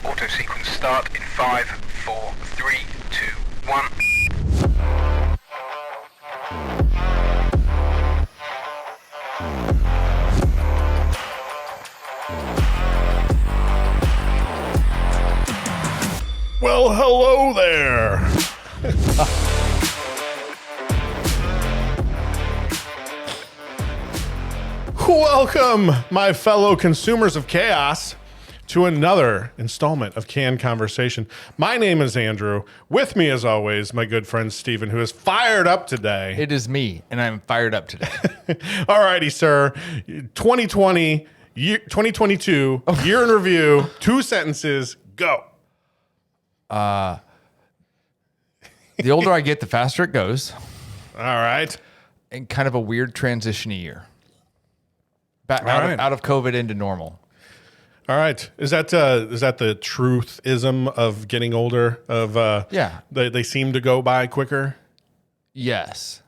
Auto sequence start in 5, 4, 3, 2, 1. Well, hello there. Welcome, my fellow consumers of chaos, to another installment of Canned Conversation. My name is Andrew. With me, as always, my good friend Steven, who is fired up today. It is me, and I'm fired up today. All righty, sir. 2020, 2022, year in review, 2 sentences, go. The older I get, the faster it goes, All right. and kind of a weird transition year. Back right. out of COVID into normal. All right. Is that the truthism of getting older? Yeah. They seem to go by quicker. Yes.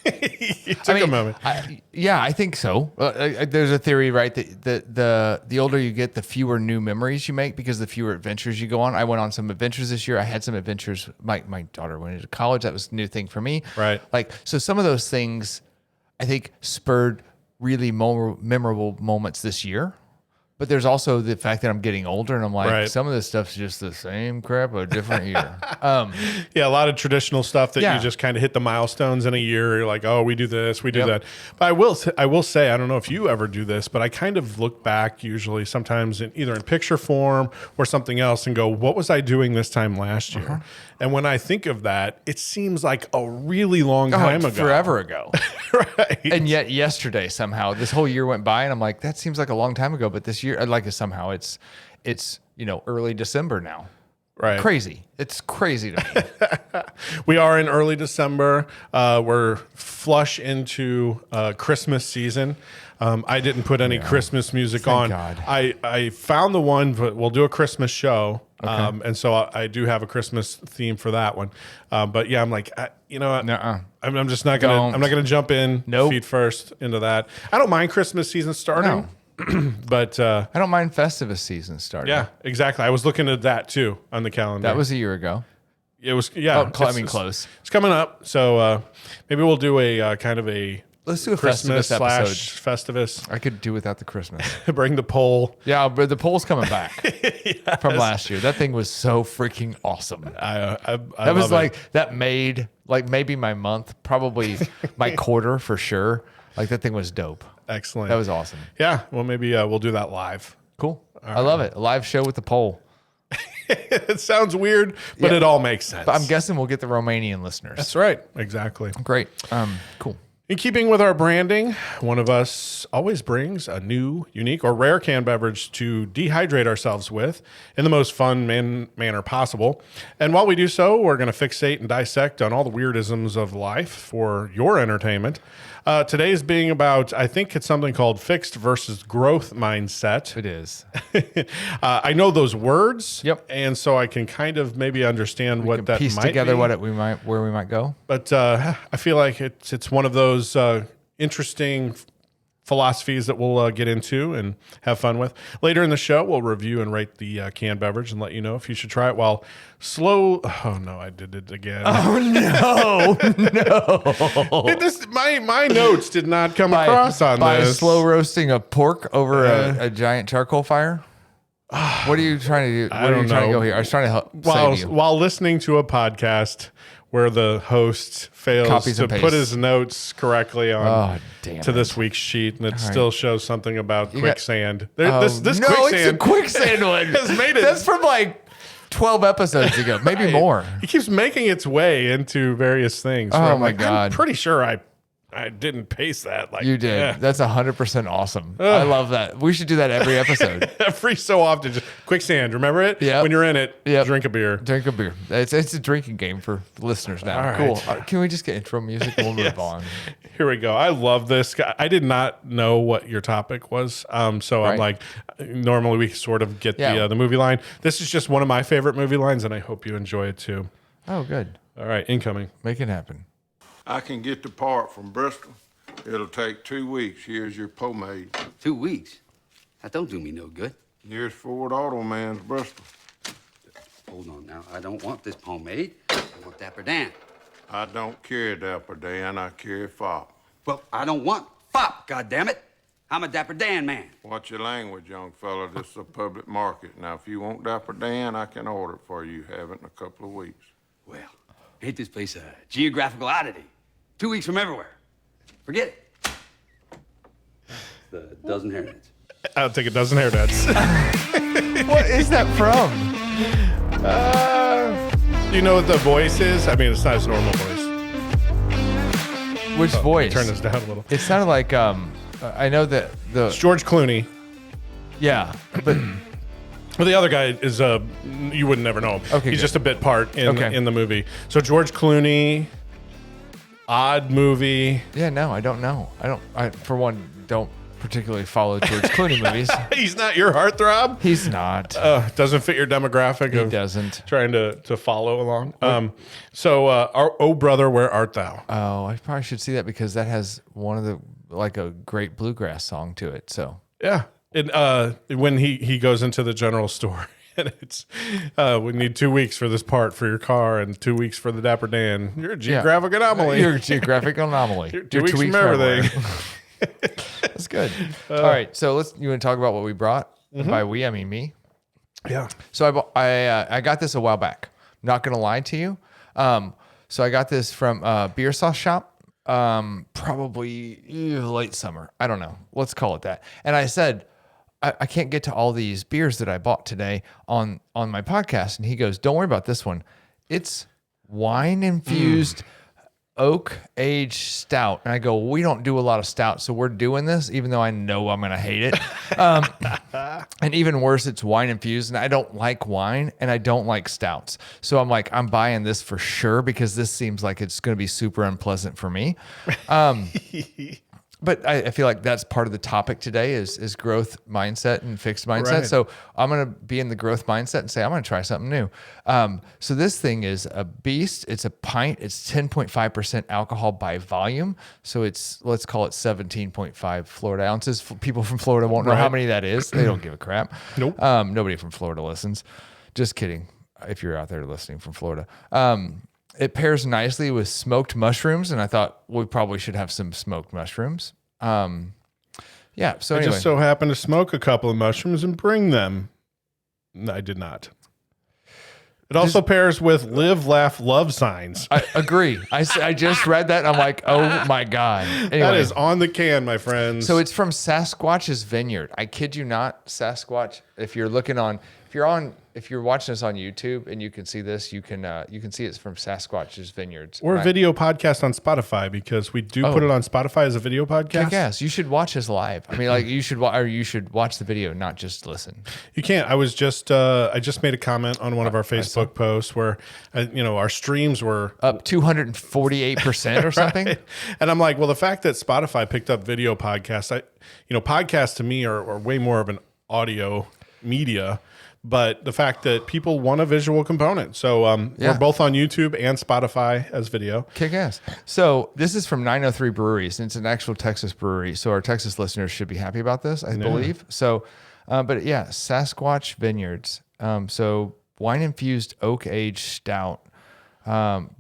It took a moment. I think so. There's a theory, right? That the older you get, the fewer new memories you make because the fewer adventures you go on. I went on some adventures this year. I had some adventures. My daughter went into college. That was a new thing for me. Right. So some of those things, I think, spurred really memorable moments this year. But there's also the fact that I'm getting older, and I'm like, Right. some of this stuff's just the same crap, a different year. Yeah, a lot of traditional stuff that Yeah. you just kind of hit the milestones in a year. You're like, oh, we do this, we do Yep. that. But I will say, I don't know if you ever do this, but I kind of look back usually sometimes either in picture form or something else and go, what was I doing this time last year? Uh-huh. And when I think of that, it seems like a really long time ago. Forever ago. Right. And yet yesterday somehow this whole year went by, and I'm like, that seems like a long time ago. But this year, somehow it's early December now. Right. Crazy. It's crazy to me. We are in early December. We're flush into Christmas season. I didn't put any Christmas music on. God. I found the one, but we'll do a Christmas show. And so I do have a Christmas theme for that one. But yeah, I'm like, you know what? Nuh-uh. I'm just not gonna. Don't. I'm not gonna jump in Nope. feet first into that. I don't mind Christmas season starting, but I don't mind Festivus season starting. yeah, exactly. I was looking at that too on the calendar. That was a year ago. It was Close. It's coming up, so maybe we'll do a kind of a Let's do a Christmas Festivus episode. Festivus. I could do without the Christmas. Bring the pole. Yeah, but the poll's coming back from last year. That thing was so freaking awesome. I That was love like, it. that made like maybe my month, probably my quarter for sure. Like that thing was dope. Excellent. That was awesome. Yeah. Well, maybe we'll do that live. Cool. I love it. A live show with the poll. It sounds weird, but Yeah. it all makes sense. But I'm guessing we'll get the Romanian listeners. That's right. Exactly. Great. Cool. In keeping with our branding, one of us always brings a new, unique, or rare canned beverage to dehydrate ourselves with in the most fun manner possible. And while we do so, we're going to fixate and dissect on all the weirdisms of life for your entertainment. Today's being about, I think it's something called fixed versus growth mindset. It is. I know those words. Yep. And so I can kind of maybe understand what that Piece might together be. where we might go. But I feel like it's one of those interesting philosophies that we'll get into and have fun with. Later in the show, we'll review and rate the canned beverage and let you know if you should try it while slow. Oh, no, I did it again. Oh no, no! My notes did not come across on by this. slow roasting a pork over a giant charcoal fire. What are you trying to do? Where are you trying to go here? I was trying to help save you. While listening to a podcast where the host fails Copies to and put pastes. his notes correctly on Oh, damn to it. this week's sheet, and it still shows something about got- quicksand. Oh, This no, quicksand it's a quicksand one. has made it. That's from like 12 episodes ago, maybe more. It keeps making its way into various things. Oh, where I'm my like, I'm God. pretty sure I didn't paste that. Like You did. yeah. That's 100% awesome. I love that. We should do that every episode. Every so often, just quicksand. Remember it? Yep. When you're in it, Yep. drink a beer. Drink a beer. It's a drinking game for listeners now. All right. Cool. Can we just get intro music and we'll move Yes. on? Here we go. I love this. I did not know what your topic was. So I'm Right. like, normally we sort of get Yeah. the movie line. This is just one of my favorite movie lines, and I hope you enjoy it too. Oh, good. All right, incoming. Make it happen. I can get the part from Bristol. It'll take 2 weeks. Here's your pomade. 2 weeks? That don't do me no good. Here's Ford Auto Man's Bristol. Hold on now. I don't want this pomade. I want Dapper Dan. I don't carry Dapper Dan, I carry Fop. Well, I don't want fop, goddammit. I'm a Dapper Dan man. Watch your language, young fella. This is a public market. Now, if you want Dapper Dan, I can order it for you. Have it in a couple of weeks. Well, ain't this place a geographical oddity? 2 weeks from everywhere. Forget it. The dozen hairnets. I'll take a dozen hair nets. What is that from? Do you know what the voice is? I mean, it's not his normal voice. Which voice? Turn this down a little. It sounded like I know that the It's George Clooney. yeah, but Well, the other guy is you would never know him. Okay, he's good. just a bit part in Okay. in the movie. So George Clooney, odd movie. yeah, no, I don't know. I for one don't particularly follow George Clooney movies. He's not your heartthrob. He's not. Doesn't fit your demographic. He of doesn't. Trying to follow along. Oh brother, where art thou? Oh, I probably should see that because that has one of the like a great bluegrass song to it. So Yeah. And when he goes into the general store and it's we need 2 weeks for this part for your car and 2 weeks for the Dapper Dan. You're a geographic anomaly. You're a geographic anomaly. You're You're 2 weeks from everything. That's good. All right, so you want to talk about what we brought? And by we, I mean me. Yeah. So I got this a while back. Not gonna lie to you. So I got this from Beer Sauce Shop. Probably late summer. I don't know. Let's call it that. And I said, I can't get to all these beers that I bought today on my podcast. And he goes, don't worry about this one. It's wine-infused oak aged stout. And I go, we don't do a lot of stout, so we're doing this, even though I know I'm going to hate it. And even worse, it's wine infused, and I don't like wine and I don't like stouts. So I'm like, I'm buying this for sure because this seems like it's going to be super unpleasant for me. But I feel like that's part of the topic today is growth mindset and fixed mindset. Right. So I'm going to be in the growth mindset and say, I'm going to try something new. So this thing is a beast. It's a pint. It's 10.5% alcohol by volume. So let's call it 17.5 Florida ounces. People from Florida won't know how many that is. They don't give a crap. Nope. Nobody from Florida listens. Just kidding. If you're out there listening from Florida. It pairs nicely with smoked mushrooms, and I thought we probably should have some smoked mushrooms. Yeah. So I anyway, just so happened to smoke a couple of mushrooms and bring them. No, I did not. It also pairs with live, laugh, love signs. I agree. I just read that, and I'm like, oh my god. Anyway, That is on the can, my friends. so it's from Sasquatch's Vineyard. I kid you not, Sasquatch. If you're watching this on YouTube and you can see this, you can see it's from Sasquatch's Vineyards. or a Right. video podcast on Spotify because we do put it on Spotify as a video podcast. Yes, you should watch us live. I mean, like you should watch the video, not just listen. You can't. I just made a comment on one of our Facebook posts where, our streams were Up 248% or something. Right. And I'm like, well, the fact that Spotify picked up video podcasts, podcasts to me are way more of an audio media, but the fact that people want a visual component. So Yeah. we're both on YouTube and Spotify as video. Kick ass. So this is from 903 Breweries, and it's an actual Texas brewery. So our Texas listeners should be happy about this, I believe. So, but yeah, Sasquatch Vineyards. So wine-infused oak aged stout,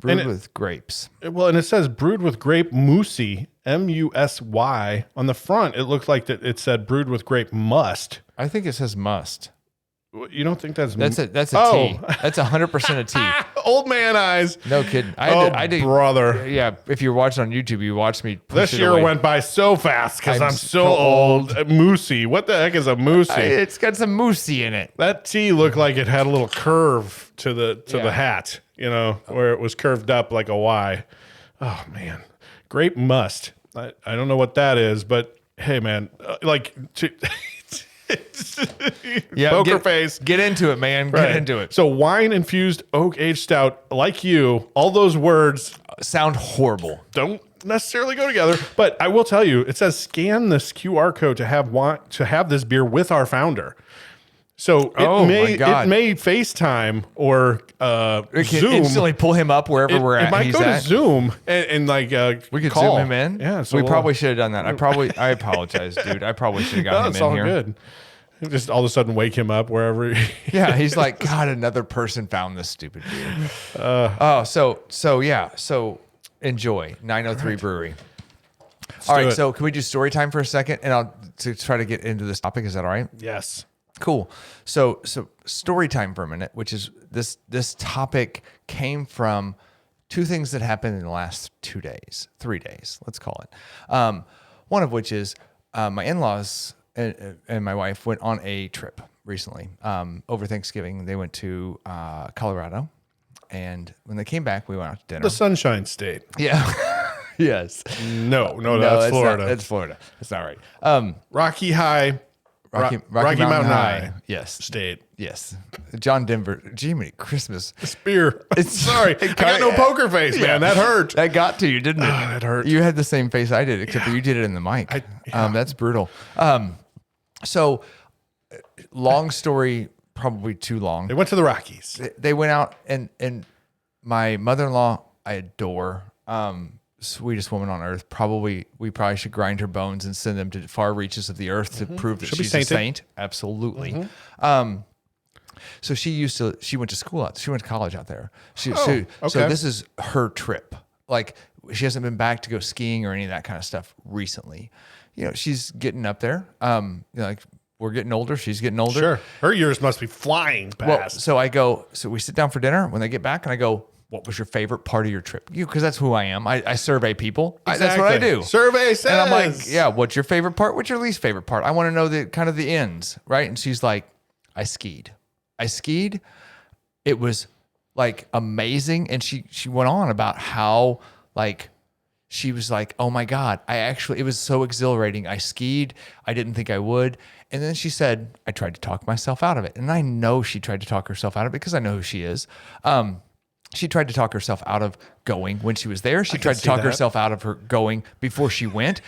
brewed with grapes. Well, and it says brewed with grape musy, MUSY. On the front, it looked like that it said brewed with grape must. I think it says must. You don't think that's That's a Oh. T. That's 100% a T. Old man eyes. No kidding. I did. Brother. Yeah, if you're watching on YouTube, you watch me push This it year away. went by so fast because I'm I'm so so old. Moosey. What the heck is a moosey? It's got some moosey in it. That T looked like it had a little curve to the Yeah. hat, where it was curved up like a Y. Oh man, grape must. I don't know what that is, but hey man, Yeah, poker face. Get into it, man. Right. Get into it. So wine-infused oak aged stout, like you, all those words Sound horrible. don't necessarily go together. But I will tell you, it says scan this QR code to have this beer with our founder. So Oh, my God. it may FaceTime or We can Zoom. instantly pull him up wherever we're at. It might he's go to at. Zoom and We could call. zoom him in. Yeah, so we we'll- probably should have done that. I apologize, dude. I probably should have No, got it's him in all here. good. Just all of a sudden wake him up wherever. Yeah, he's like, God, another person found this stupid beer. So enjoy 903 Brewery. All right, do it. so can we do story time for a second, and I'll to try to get into this topic? Is that all right? Yes. Cool. So story time for a minute, which is this topic came from two things that happened in the last 3 days, let's call it. One of which is my in-laws and my wife went on a trip recently over Thanksgiving. They went to Colorado, and when they came back, we went out to dinner. The Sunshine State. Yeah. Yes. No, that's Florida. That's Florida. That's not right. Rocky High. Rocky Mountain High. Yes. State. Yes. John Denver. Jiminy Christmas. Spear. Sorry. I got no poker face, man. That hurt. That got to you, didn't it? That hurt. You had the same face I did, except for you did it in the mic. That's brutal. So long story, probably too long. They went to the Rockies. They went out and my mother-in-law, I adore, sweetest woman on earth. We probably should grind her bones and send them to far reaches of the earth to prove that she's a saint. Absolutely. So she went to school she went to college out there. So this is her trip. Like, she hasn't been back to go skiing or any of that kind of stuff recently. She's getting up there. Like, we're getting older. She's getting older. Sure. Her years must be flying past. Well, so we sit down for dinner when they get back, and I go, what was your favorite part of your trip? Because that's who I am. I survey people. That's what I do. Survey says. And I'm like, yeah, what's your favorite part? What's your least favorite part? I want to know the kind of the ends, right? And she's like, I skied. It was like amazing. And she went on about how, like, she was like, oh my God, it was so exhilarating. I skied. I didn't think I would. And then she said, I tried to talk myself out of it. And I know she tried to talk herself out of it because I know who she is. She tried to talk herself out of going when she was there. She tried to talk herself out of her going before she went.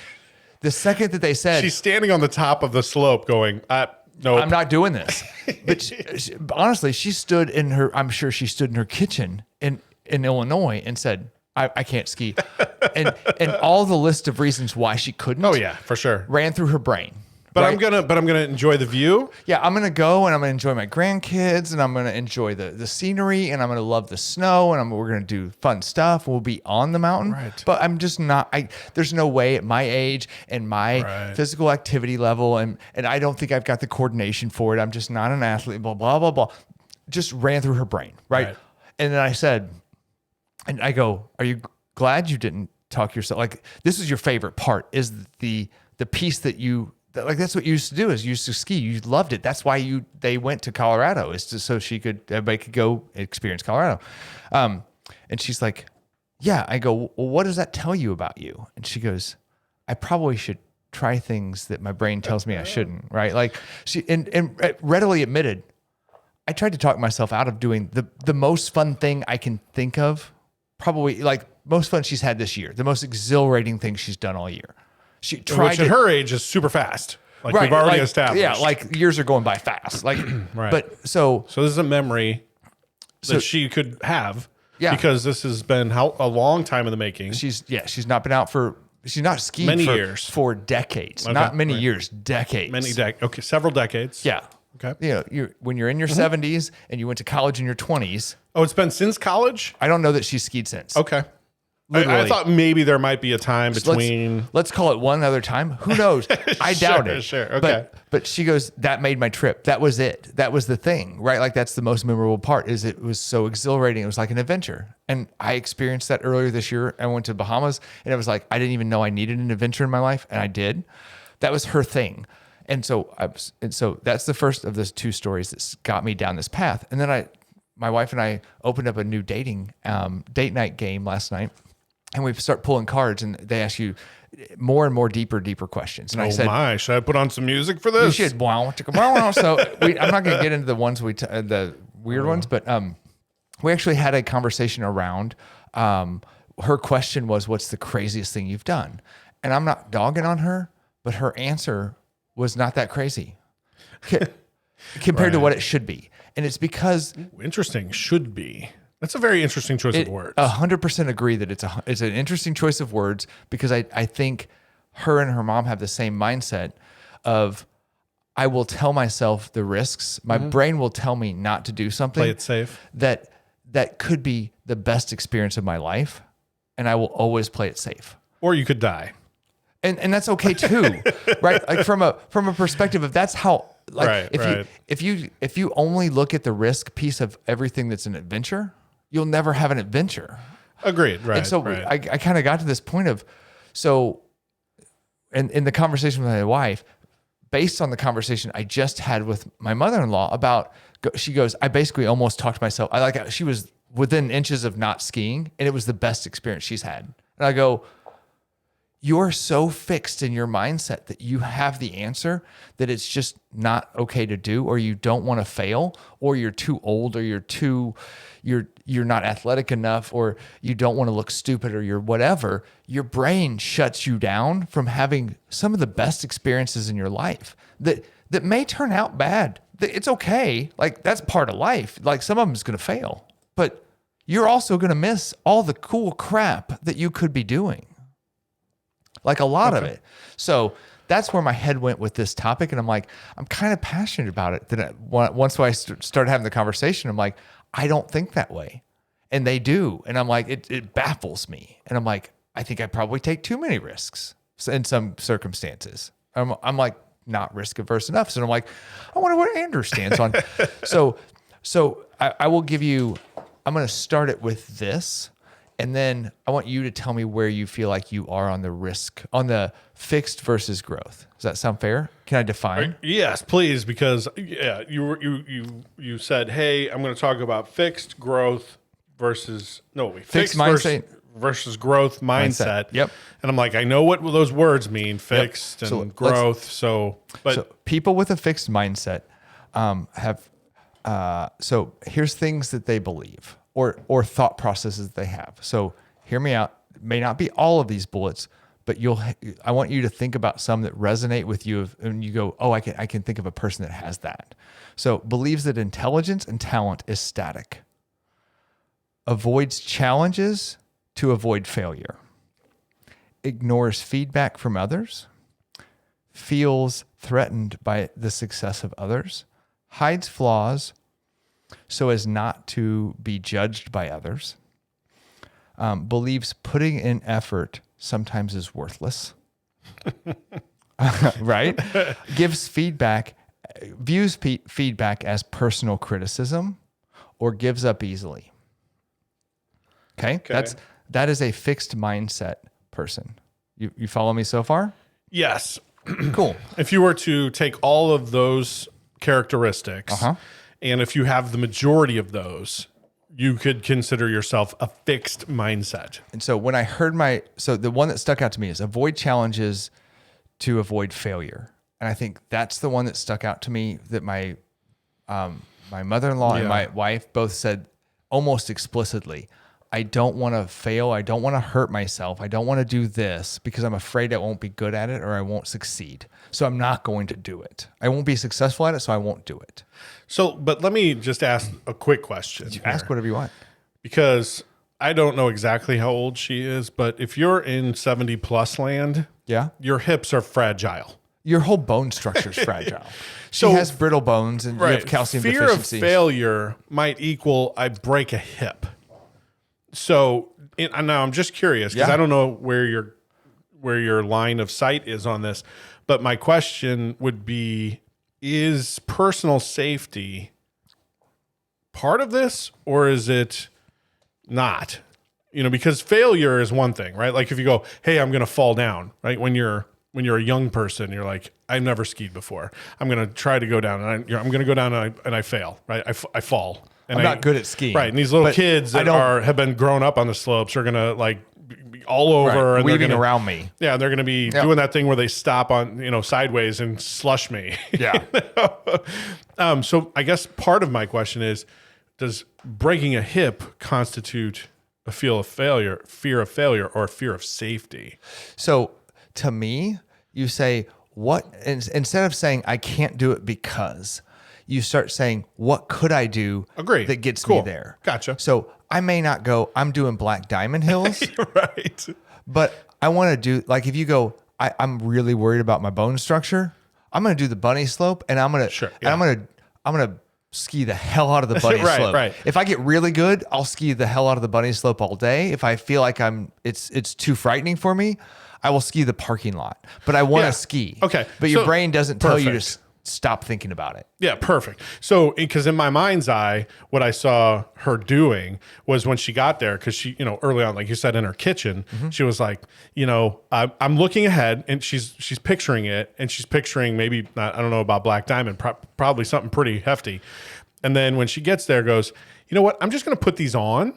The second that they said, she's standing on the top of the slope going, no, I'm not doing this. But honestly, I'm sure she stood in her kitchen in Illinois and said, I can't ski. and all the list of reasons why she couldn't. Oh yeah, for sure. Ran through her brain. But right? I'm gonna enjoy the view. Yeah, I'm gonna go and I'm gonna enjoy my grandkids and I'm gonna enjoy the scenery and I'm gonna love the snow and we're gonna do fun stuff. We'll be on the mountain. Right. But I'm just not. There's no way at my age and my physical activity level and I don't think I've got the coordination for it. I'm just not an athlete. Blah blah blah blah. Just ran through her brain. Right. And then I said, and I go, are you glad you didn't talk yourself? Like, this is your favorite part, is the piece that you. Like, that's what you used to do, is you used to ski. You loved it. That's why they went to Colorado, is so everybody could go experience Colorado. And she's like, yeah. I go, well, what does that tell you about you? And she goes, I probably should try things that my brain tells me I shouldn't. Right. Like, she and readily admitted, I tried to talk myself out of doing the most fun thing I can think of, probably like most fun she's had this year, the most exhilarating thing she's done all year. She tried. Which at her age is super fast. Like, right, we've already established. Yeah, like years are going by fast. Like, right. But so this is a memory that she could have. Yeah. Because this has been a long time in the making. She's not been out she's not skiing many for years. For decades. Okay, Not many years, decades. Several decades. Yeah. Okay. When you're in your 70s and you went to college in your 20s. Oh, it's been since college? I don't know that she's skied since. Okay. I thought maybe there might be a time between. Let's call it one other time. Who knows? I doubt it. Sure. Okay. But she goes, that made my trip. That was it. That was the thing, right? Like, that's the most memorable part, is it was so exhilarating. It was like an adventure. And I experienced that earlier this year. I went to Bahamas and it was like, I didn't even know I needed an adventure in my life. And I did. That was her thing. And so that's the first of those two stories that got me down this path. And then my wife and I opened up a new date night game last night. And we start pulling cards, and they ask you more and more deeper questions. And I said, should I put on some music for this? You should. So I'm not going to get into the ones the weird ones, but we actually had a conversation around. Her question was, "What's the craziest thing you've done?" And I'm not dogging on her, but her answer was not that crazy compared to what it should be, and it's because interesting should be. That's a very interesting choice of words. 100% agree that it's an interesting choice of words, because I think her and her mom have the same mindset of, I will tell myself the risks. My brain will tell me not to do something. Play it safe. That could be the best experience of my life, and I will always play it safe. Or you could die. And that's okay too, right? Like from a perspective of that's how, like, Right, if you only look at the risk piece of everything that's an adventure, you'll never have an adventure. Agreed. Right. And so right. I kind of got to this point of, in the conversation with my wife, based on the conversation I just had with my mother-in-law about, she goes, I basically almost talked myself. She was within inches of not skiing, and it was the best experience she's had. And I go, you're so fixed in your mindset that you have the answer that it's just not okay to do, or you don't want to fail, or you're too old, or you're not athletic enough, or you don't want to look stupid, or you're whatever. Your brain shuts you down from having some of the best experiences in your life that may turn out bad. It's okay. Like, that's part of life. Like, some of them is going to fail, but you're also going to miss all the cool crap that you could be doing. Like, a lot of it. So that's where my head went with this topic. And I'm like, I'm kind of passionate about it. Once I started having the conversation, I'm like, I don't think that way. And they do. And I'm like, it baffles me. And I'm like, I think I probably take too many risks in some circumstances. I'm like, not risk averse enough. So I'm like, I wonder what Andrew stands on. So I will give you, I'm going to start it with this. And then I want you to tell me where you feel like you are on the risk, on the fixed versus growth. Does that sound fair? Can I define? Yes, please, because you said, hey, I'm going to talk about fixed growth versus fixed mindset versus growth mindset. Yep. And I'm like, I know what those words mean, fixed and growth. So people with a fixed mindset have. So here's things that they believe. Or thought processes they have. So hear me out. It may not be all of these bullets, but I want you to think about some that resonate with you, and you go, oh, I can think of a person that has that. So believes that intelligence and talent is static. Avoids challenges to avoid failure. Ignores feedback from others. Feels threatened by the success of others. Hides flaws so as not to be judged by others. Believes putting in effort sometimes is worthless. Right? Gives feedback, views feedback as personal criticism, or gives up easily. Okay? That is a fixed mindset person. You follow me so far? yes. Cool. If you were to take all of those characteristics, and if you have the majority of those, you could consider yourself a fixed mindset. And so when I heard the one that stuck out to me is avoid challenges to avoid failure. And I think that's the one that stuck out to me, that my mother-in-law and my wife both said almost explicitly, I don't want to fail. I don't want to hurt myself. I don't want to do this because I'm afraid I won't be good at it or I won't succeed. So I'm not going to do it. I won't be successful at it, so I won't do it. So, but let me just ask a quick question. Ask whatever you want. Because I don't know exactly how old she is, but if you're in 70 plus land, your hips are fragile. Your whole bone structure is fragile. She has brittle bones and you have calcium deficiency. Fear of failure might equal I break a hip. So now I'm just curious because I don't know where your line of sight is on this, but my question would be, is personal safety part of this or is it not? Because failure is one thing, right? Like if you go, hey, I'm going to fall down, right? When you're a young person, you're like, I've never skied before. I'm going to try to go down and I'm going to go down and I fail, right? I fall. And I'm not good at skiing. Right. And these little kids that have been grown up on the slopes are going to like be all over and weaving around me. Yeah. They're going to be doing that thing where they stop on, sideways and slush me. Yeah. So I guess part of my question is, does breaking a hip constitute a fear of failure, or fear of safety? So to me, you say, instead of saying I can't do it because, you start saying, what could I do that gets me there? Gotcha. So I may not go, I'm doing Black Diamond Hills. Right. But I want to do, like if you go, I'm really worried about my bone structure. I'm going to do the bunny slope, and I'm going to Sure, and I'm going to ski the hell out of the bunny Right, slope. right. If I get really good, I'll ski the hell out of the bunny slope all day. If I feel like it's too frightening for me, I will ski the parking lot. But I want to Yeah. ski. Okay. But your So- brain doesn't tell you to perfect. stop thinking about it. Yeah, perfect. So, because in my mind's eye, what I saw her doing was when she got there, because she, early on, like you said, in her kitchen, she was like, I'm looking ahead, and she's picturing it, and she's picturing maybe, I don't know about Black Diamond, probably something pretty hefty. And then when she gets there, goes, you know what? I'm just going to put these on,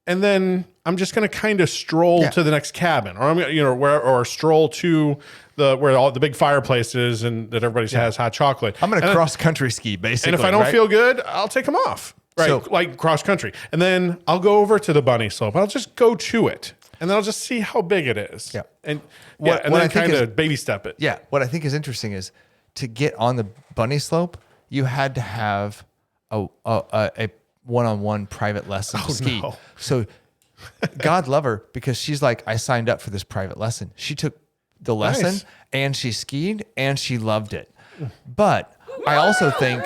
and then I'm just going to kind of stroll to the next cabin, or I'm gonna, or stroll to where all the big fireplace is, and that everybody has hot chocolate. I'm going to cross country ski, basically. And if I don't right? feel good, I'll take them off. Right. So- like cross country. And then I'll go over to the bunny slope. I'll just go to it. And then I'll just see how big it is. Yeah. And What and I then think kind is- of baby step it. Yeah. What I think is interesting is to get on the bunny slope, you had to have a one-on-one private lesson to ski. no. So God love her, because she's like, I signed up for this private lesson. She took the lesson Nice. and she skied and she loved it. But I also think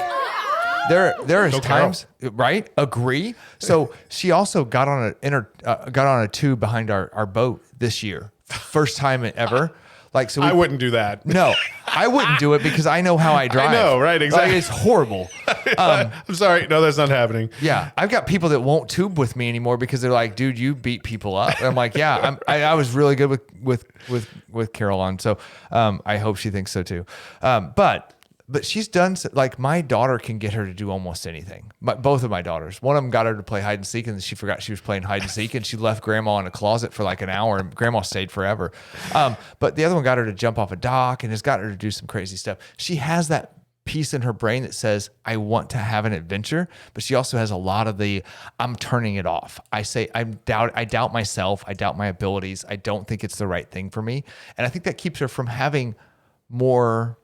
there is Go times, right? Agree. So she also got on a tube behind our boat this year, first time ever. Like, so I wouldn't do that. No, I wouldn't do it because I know how I drive. know, right, exactly. Like, it's horrible. I'm sorry. No, that's not happening. Yeah, I've got people that won't tube with me anymore because they're like, "Dude, you beat people up." And I'm like, "Yeah, I was really good with Caroline." So I hope she thinks so too. But she's done, like, my daughter can get her to do almost anything. Both of my daughters. One of them got her to play hide and seek, and she forgot she was playing hide and seek, and she left grandma in a closet for like an hour, and grandma stayed forever. But the other one got her to jump off a dock, and has got her to do some crazy stuff. She has that piece in her brain that says, I want to have an adventure, but she also has a lot of the, I'm turning it off. I doubt myself. I doubt my abilities. I don't think it's the right thing for me. And I think that keeps her from having more,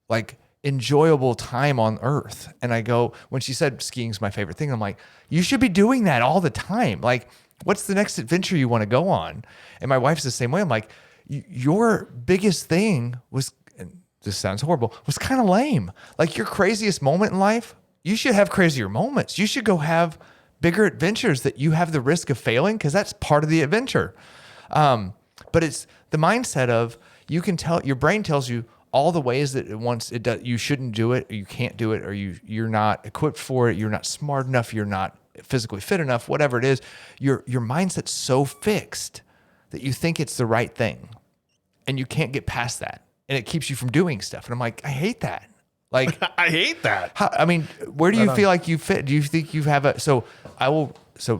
like, enjoyable time on earth. And I go, when she said skiing's my favorite thing, I'm like, you should be doing that all the time. Like, what's the next adventure you want to go on? And my wife's the same way. I'm like, your biggest thing was, and this sounds horrible, was kind of lame. Like, your craziest moment in life, you should have crazier moments. You should go have bigger adventures that you have the risk of failing, because that's part of the adventure. But it's the mindset of, you can tell, your brain tells you all the ways that you shouldn't do it, or you can't do it, or you're not equipped for it, you're not smart enough, you're not physically fit enough, whatever it is. Your mindset's so fixed that you think it's the right thing, and you can't get past that, and it keeps you from doing stuff. And I'm like, I hate that. Like, I hate that. Where do you feel like you fit? Do you think you have So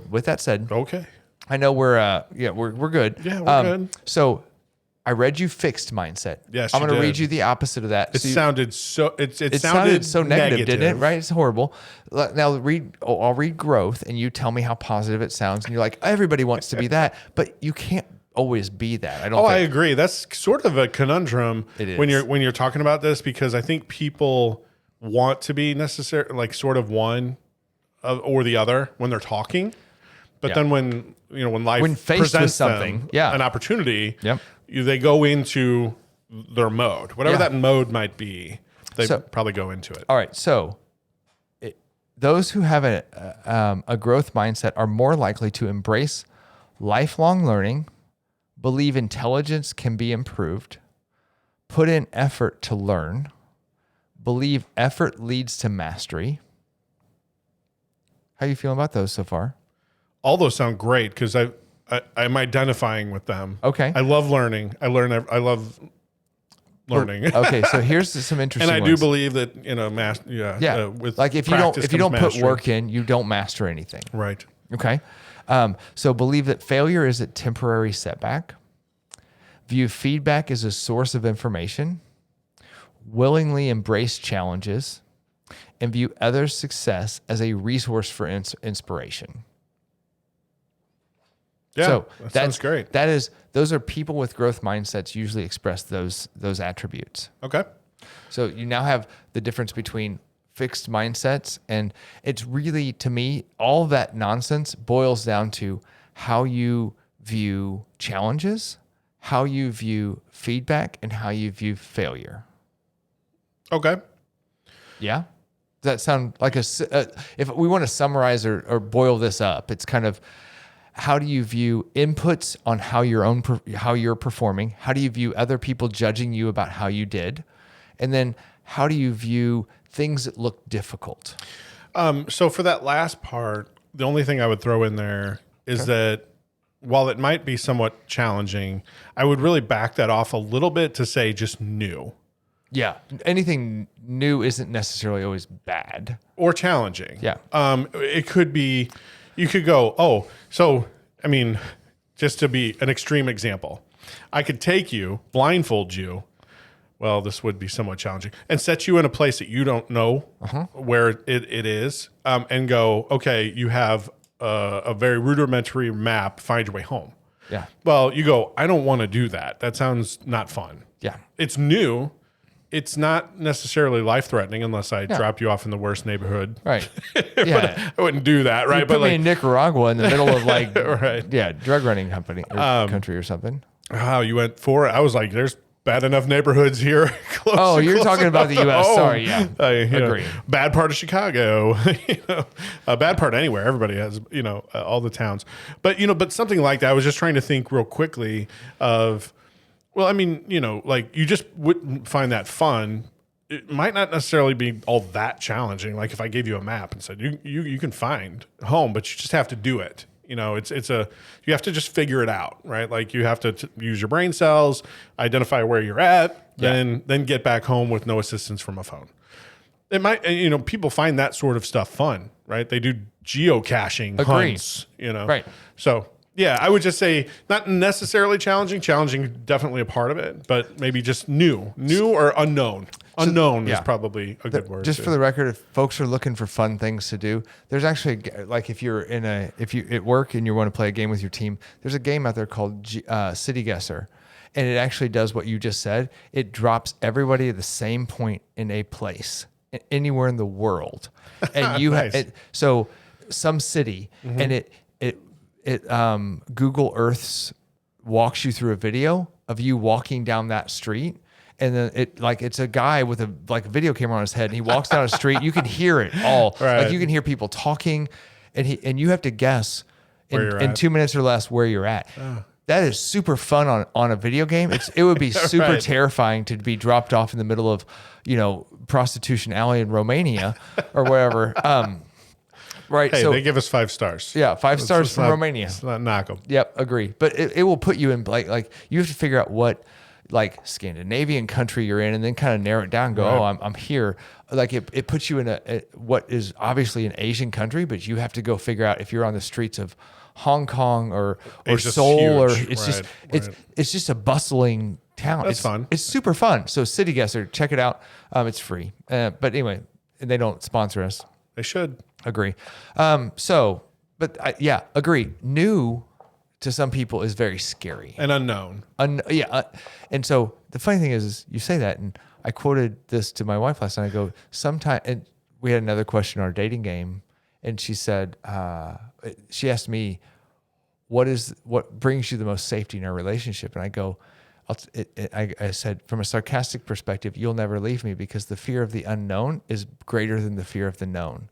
with that said, Okay. I know we're good. Yeah, we're good. So I read you fixed mindset. Yes, I'm you going to did. read you the opposite of that. It sounded so. It sounded so negative, didn't it? Right? It's horrible. Now I'll read growth, and you tell me how positive it sounds. And you're like, everybody wants to be that, but you can't always be that. I don't. Oh, think. I agree. That's sort of a conundrum It is. when you're talking about this, because I think people want to be like sort of one or the other when they're talking, but Yeah. then when life When faced with presents something, them an opportunity, Yep. they go into their mode, whatever Yeah. that mode might be. They So- probably go into it. All right, so those who have a growth mindset are more likely to embrace lifelong learning, believe intelligence can be improved, put in effort to learn, believe effort leads to mastery. How are you feeling about those so far? All those sound great because I'm identifying with them. Okay. I love learning. I love learning. Okay, so here's some interesting And I do ones. believe that with like if you practice don't comes put mastery. work in, you don't master anything. Right. Okay. So believe that failure is a temporary setback. View feedback as a source of information. Willingly embrace challenges. And view others' success as a resource for inspiration. Yeah, So that sounds great. Those are people with growth mindsets usually express those attributes. Okay. So you now have the difference between fixed mindsets, and it's really, to me, all that nonsense boils down to how you view challenges, how you view feedback, and how you view failure. Okay. Yeah. Does that sound like if we want to summarize or boil this up, it's kind of, how do you view inputs on how you're performing? How do you view other people judging you about how you did? And then how do you view things that look difficult? So for that last part, the only thing I would throw in there is that while it might be somewhat challenging, I would really back that off a little bit to say just new. Yeah. Anything new isn't necessarily always bad. Or challenging. Yeah. It could be, you could go, oh, so, I mean, just to be an extreme example, I could take you, blindfold you, well, this would be somewhat challenging, and set you in a place that you don't know where it is, and go, okay, you have a very rudimentary map, find your way home. Yeah. Well, you go, I don't want to do that. That sounds not fun. Yeah. It's new. It's not necessarily life-threatening unless I drop you off in the worst neighborhood. Right. But Yeah. I wouldn't do that, right? You put me in Nicaragua in the middle of like, Right. drug running company or country or something. Wow, you went for it. I was like, there's bad enough neighborhoods here. Oh, you're talking about the U.S. Sorry, yeah. Agree. Bad part of Chicago, a bad part anywhere. Everybody has, all the towns. But, but something like that, I was just trying to think real quickly of, well, I mean, like you just wouldn't find that fun. It might not necessarily be all that challenging. Like if I gave you a map and said, you can find home, but you just have to do it. You have to just figure it out, right? Like you have to use your brain cells, identify where you're at, then get back home with no assistance from a phone. It might, people find that sort of stuff fun, right? They do geocaching hunts, Right. So yeah, I would just say not necessarily challenging. Challenging, definitely a part of it, but maybe just new or unknown. Unknown is probably a good word. Just for the record, if folks are looking for fun things to do, there's actually, like if you at work and you want to play a game with your team, there's a game out there called City Guesser. And it actually does what you just said. It drops everybody at the same point in a place, anywhere in the world. And you Nice. so some city, and it Google Earths walks you through a video of you walking down that street. And then it's a guy with a video camera on his head, and he walks down a street. You can hear it all. Right. Like you can hear people talking, and you have to guess in 2 minutes or less where you're at. That is super fun on a video game. It would be super Right. terrifying to be dropped off in the middle of, Prostitution Alley in Romania or wherever. Right. Hey, so they give us 5 stars. yeah, 5 stars from Romania. Let's not knock them. Yep, agree. But it will put you in like you have to figure out what Scandinavian country you're in, and then kind of narrow it down and go, Right. I'm here. Like it puts you in what is obviously an Asian country, but you have to go figure out if you're on the streets of Hong Kong or Asia's Seoul, or huge. it's just a bustling town. That's fun. It's super fun. So City Guesser, check it out. It's free. But anyway, they don't sponsor us. They should. Agree. Agree. New to some people is very scary. And unknown. And so the funny thing is you say that, and I quoted this to my wife last night. I go, and we had another question in our dating game, and she said, she asked me, what brings you the most safety in our relationship? And I go, I said, from a sarcastic perspective, you'll never leave me because the fear of the unknown is greater than the fear of the known.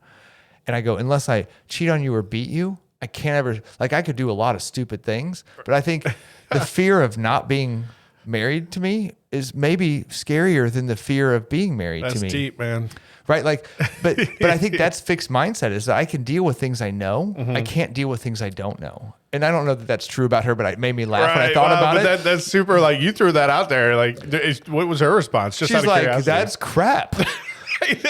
And I go, unless I cheat on you or beat you, I can't ever, I could do a lot of stupid things, but I think the fear of not being married to me is maybe scarier than the fear of being married to me. That's deep, man. Right? But I think that's fixed mindset is that I can deal with things I know. Mm-hmm. I can't deal with things I don't know. And I don't know that that's true about her, but it made me laugh when I thought about it. That's super. Like you threw that out there. Like, what was her response? Just She's out of like, curiosity. that's crap.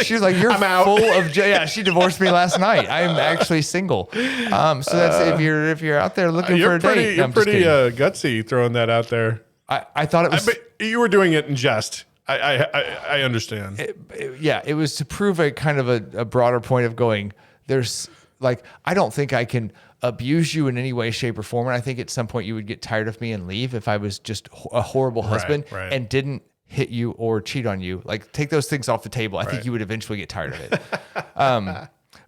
She's like, you're I'm out. full of she divorced me last night. I am actually single. So that's if you're out there looking for a date. You're I'm just pretty kidding. gutsy throwing that out there. I thought it was. But you were doing it in jest. I understand. It was to prove a kind of a broader point of going, there's I don't think I can abuse you in any way, shape, or form. And I think at some point you would get tired of me and leave if I was just a horrible husband right. and didn't hit you or cheat on you. Take those things off the table. I think you would eventually get tired of it.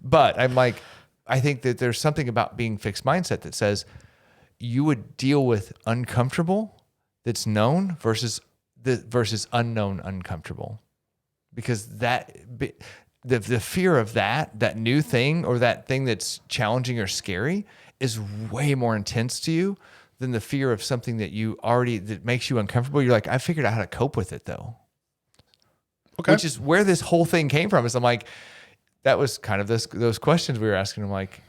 But I'm I think that there's something about being fixed mindset that says you would deal with uncomfortable that's known versus unknown uncomfortable. because the fear of that new thing or that thing that's challenging or scary is way more intense to you than the fear of something that makes you uncomfortable. You're like, I figured out how to cope with it though. Okay. Which is where this whole thing came from. Is I'm like, that was kind of those questions we were asking. I'm like,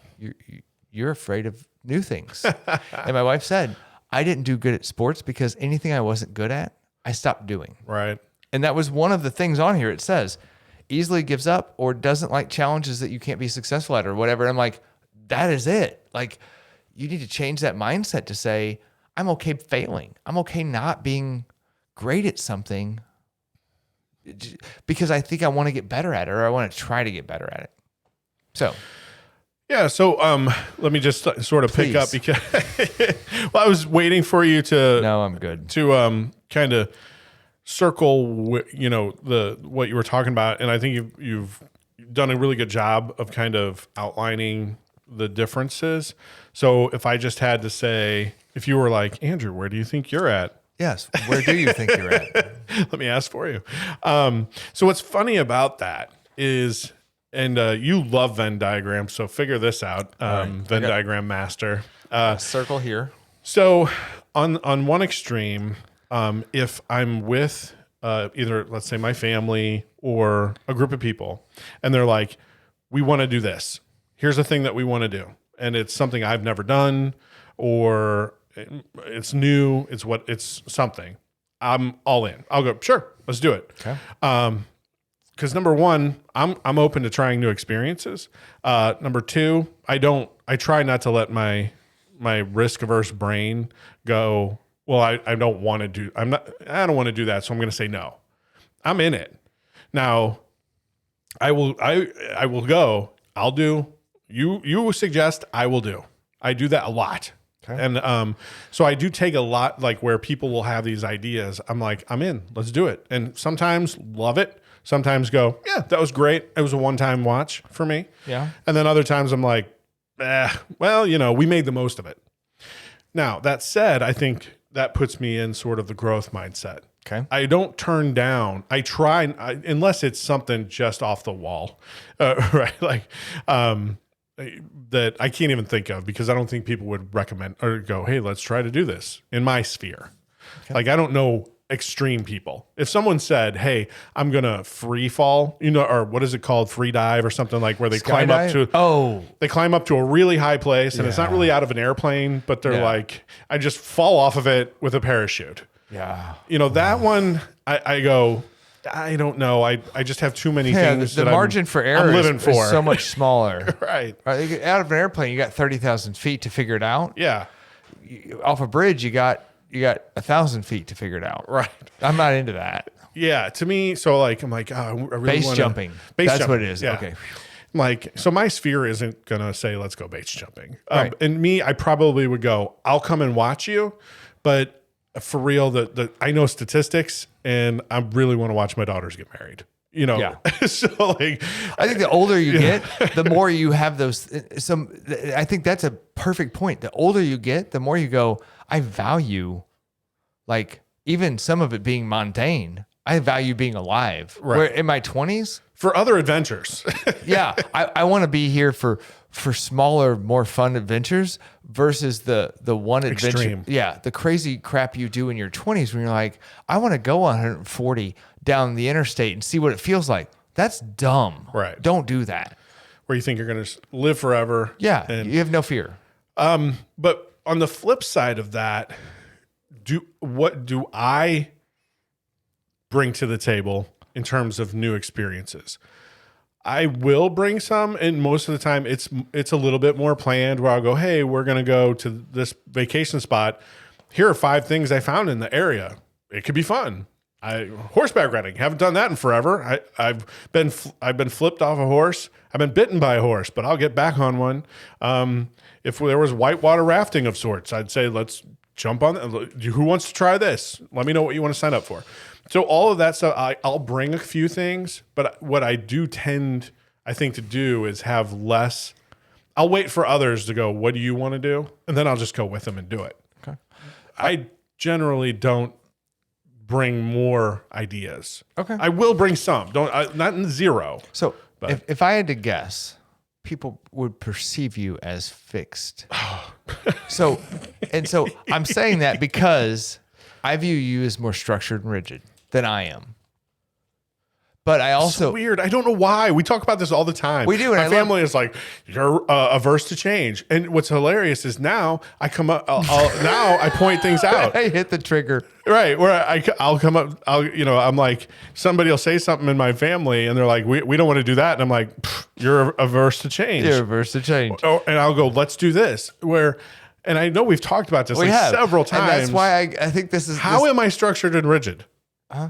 you're afraid of new things. And my wife said, I didn't do good at sports because anything I wasn't good at, I stopped doing. Right. And that was one of the things on here. It says, easily gives up or doesn't like challenges that you can't be successful at or whatever. I'm like, that is it. Like, you need to change that mindset to say, I'm okay failing. I'm okay not being great at something because I think I want to get better at it or I want to try to get better at it. So, yeah. So let me just sort of pick up because well, I was waiting for you to. No, I'm good. To kind of circle, what you were talking about, and I think you've done a really good job of kind of outlining the differences. So if I just had to say, if you were like, Andrew, where do you think you're at? Yes. Where do you think you're at? Let me ask for you. So what's funny about that is, and you love Venn diagrams, so figure this out, Venn diagram master. Circle here. So on one extreme, if I'm with either, let's say, my family or a group of people, and they're like, we want to do this. Here's the thing that we want to do. And it's something I've never done, or it's new. It's something. I'm all in. I'll go, sure, let's do it. Okay. Because number one, I'm open to trying new experiences. Number two, I try not to let my risk averse brain go, well, I don't want to do that. So I'm going to say no. I'm in it. Now I will go, I'll do, you suggest, I will do. I do that a lot. Okay. And so I do take a lot, like where people will have these ideas. I'm like, I'm in, let's do it. And sometimes love it. Sometimes go, yeah, that was great. It was a one-time watch for me. Yeah. And then other times I'm like, well, we made the most of it. Now, that said, I think that puts me in sort of the growth mindset. Okay. I don't turn down. I try, unless it's something just off the wall, right? Like, that I can't even think of, because I don't think people would recommend or go, hey, let's try to do this in my sphere. Okay. Like, I don't know extreme people. If someone said, hey, I'm going to free fall, or what is it called? Free dive or something, like where they climb up to a really high place, and it's not really out of an airplane, but they're like, I just fall off of it with a parachute. Yeah. That one, I go, I don't know. I just have too many things. The margin for error is so much smaller. Right. Out of an airplane, you got 30,000 feet to figure it out. Yeah. Off a bridge, you got 1,000 feet to figure it out. Right. I'm not into that. Yeah. To me, so like, I'm like, I really base jumping. That's what it is. Yeah. Okay. Like, so my sphere isn't going to say, let's go base jumping. Right. And me, I probably would go, I'll come and watch you. But for real, I know statistics, and I really want to watch my daughters get married. Yeah. So like, I think the older you get, the more you have those. I think that's a perfect point. The older you get, the more you go, I value, like, even some of it being mundane. I value being alive. Right. Where in my 20s, for other adventures. Yeah, I want to be here for smaller, more fun adventures versus the one adventure. Extreme. Yeah, the crazy crap you do in your 20s when you're like, I want to go 140 down the interstate and see what it feels like. That's dumb. Right. Don't do that. Where you think you're going to live forever. Yeah, you have no fear. But on the flip side of that, what do I bring to the table in terms of new experiences? I will bring some, and most of the time it's a little bit more planned, where I'll go, hey, we're going to go to this vacation spot. Here are 5 things I found in the area. It could be fun. Horseback riding. Haven't done that in forever. I've been flipped off a horse. I've been bitten by a horse, but I'll get back on one. If there was whitewater rafting of sorts, I'd say, let's jump on. Who wants to try this? Let me know what you want to sign up for. So all of that stuff, I'll bring a few things, but what I do tend, I think, to do is have less. I'll wait for others to go, what do you want to do? And then I'll just go with them and do it. Okay. I generally don't bring more ideas. Okay. I will bring some. Not in zero. So But- if I had to guess, people would perceive you as fixed. so I'm saying that because I view you as more structured and rigid than I am. But I also So weird. I don't know why. We talk about this all the time. We do, and My I family is like, you're averse to change. And what's hilarious is now I come up. Now I point things out. I hit the trigger. Right. Where I'll come up. I'm like, somebody will say something in my family, and they're like, we don't want to do that. And I'm like, you're averse to change. You're averse to change. And I'll go, let's do this. And I know we've talked about this several times. And that's why I think this is How am I structured and rigid?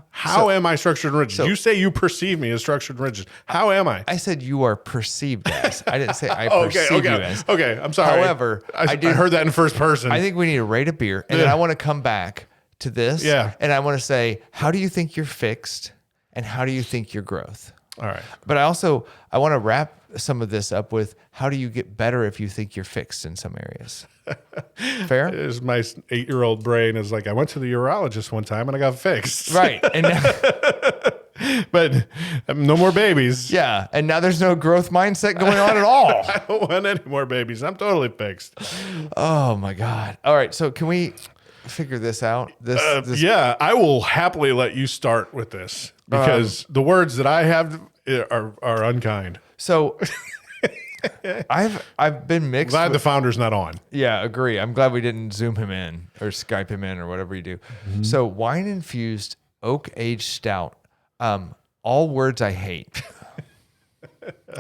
How am I structured and rigid? so- You say you perceive me as structured and rigid. How am I? I said you are perceived as. I didn't say I perceive you as. Okay. I'm sorry. However, I heard that in first person. I think we need to rate a beer, and then I want to come back to this. Yeah. And I want to say, how do you think you're fixed, and how do you think your growth? All right. But I want to wrap some of this up with how do you get better if you think you're fixed in some areas? Fair? Is my 8-year-old brain is like, I went to the urologist one time and I got fixed. Right. And But no more babies. yeah. And now there's no growth mindset going on at all. I don't want any more babies. I'm totally fixed. Oh my God. All right. So can we figure this out? This Yeah, I will happily let you start with this because the words that I have are unkind. So I've been mixed. Glad the with- founder's not on. Yeah, agree. I'm glad we didn't Zoom him in or Skype him in or whatever you do. So wine-infused oak aged stout. All words I hate.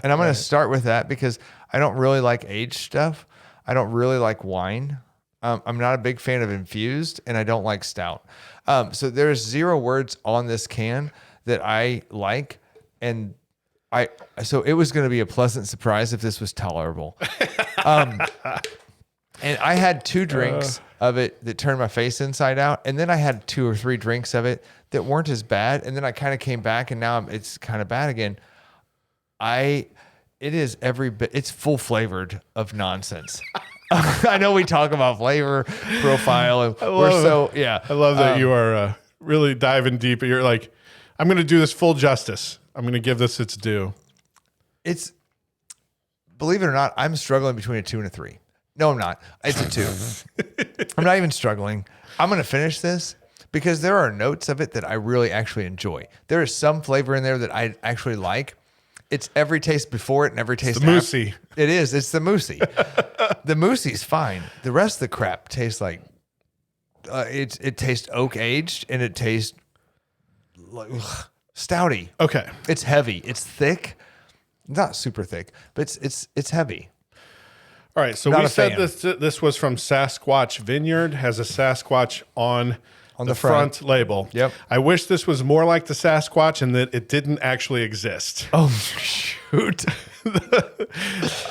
And I'm going to start with that because I don't really like aged stuff. I don't really like wine. I'm not a big fan of infused, and I don't like stout. So there's 0 words on this can that I like, and so it was going to be a pleasant surprise if this was tolerable. And I had 2 drinks of it that turned my face inside out, and then I had 2 or 3 drinks of it that weren't as bad, and then I kind of came back, and now it's kind of bad again. It is every bit. It's full flavored of nonsense. I know we talk about flavor profile, and I love that you are really diving deep. You're like, I'm going to do this full justice. I'm going to give this its due. It's, believe it or not, I'm struggling between a 2 and a 3. No, I'm not. It's a 2. I'm not even struggling. I'm going to finish this because there are notes of it that I really actually enjoy. There is some flavor in there that I actually like. It's every taste before it and every taste the after. moussey. It is. It's the moussey. The mousie's fine. The rest of the crap tastes like it tastes oak aged and it tastes like stouty. Okay. It's heavy. It's thick. Not super thick, but it's heavy. All right. So Not we a said fan. this was from Sasquatch Vineyard, has a Sasquatch on the front. label. Yep. I wish this was more like the Sasquatch and that it didn't actually exist. Oh shoot!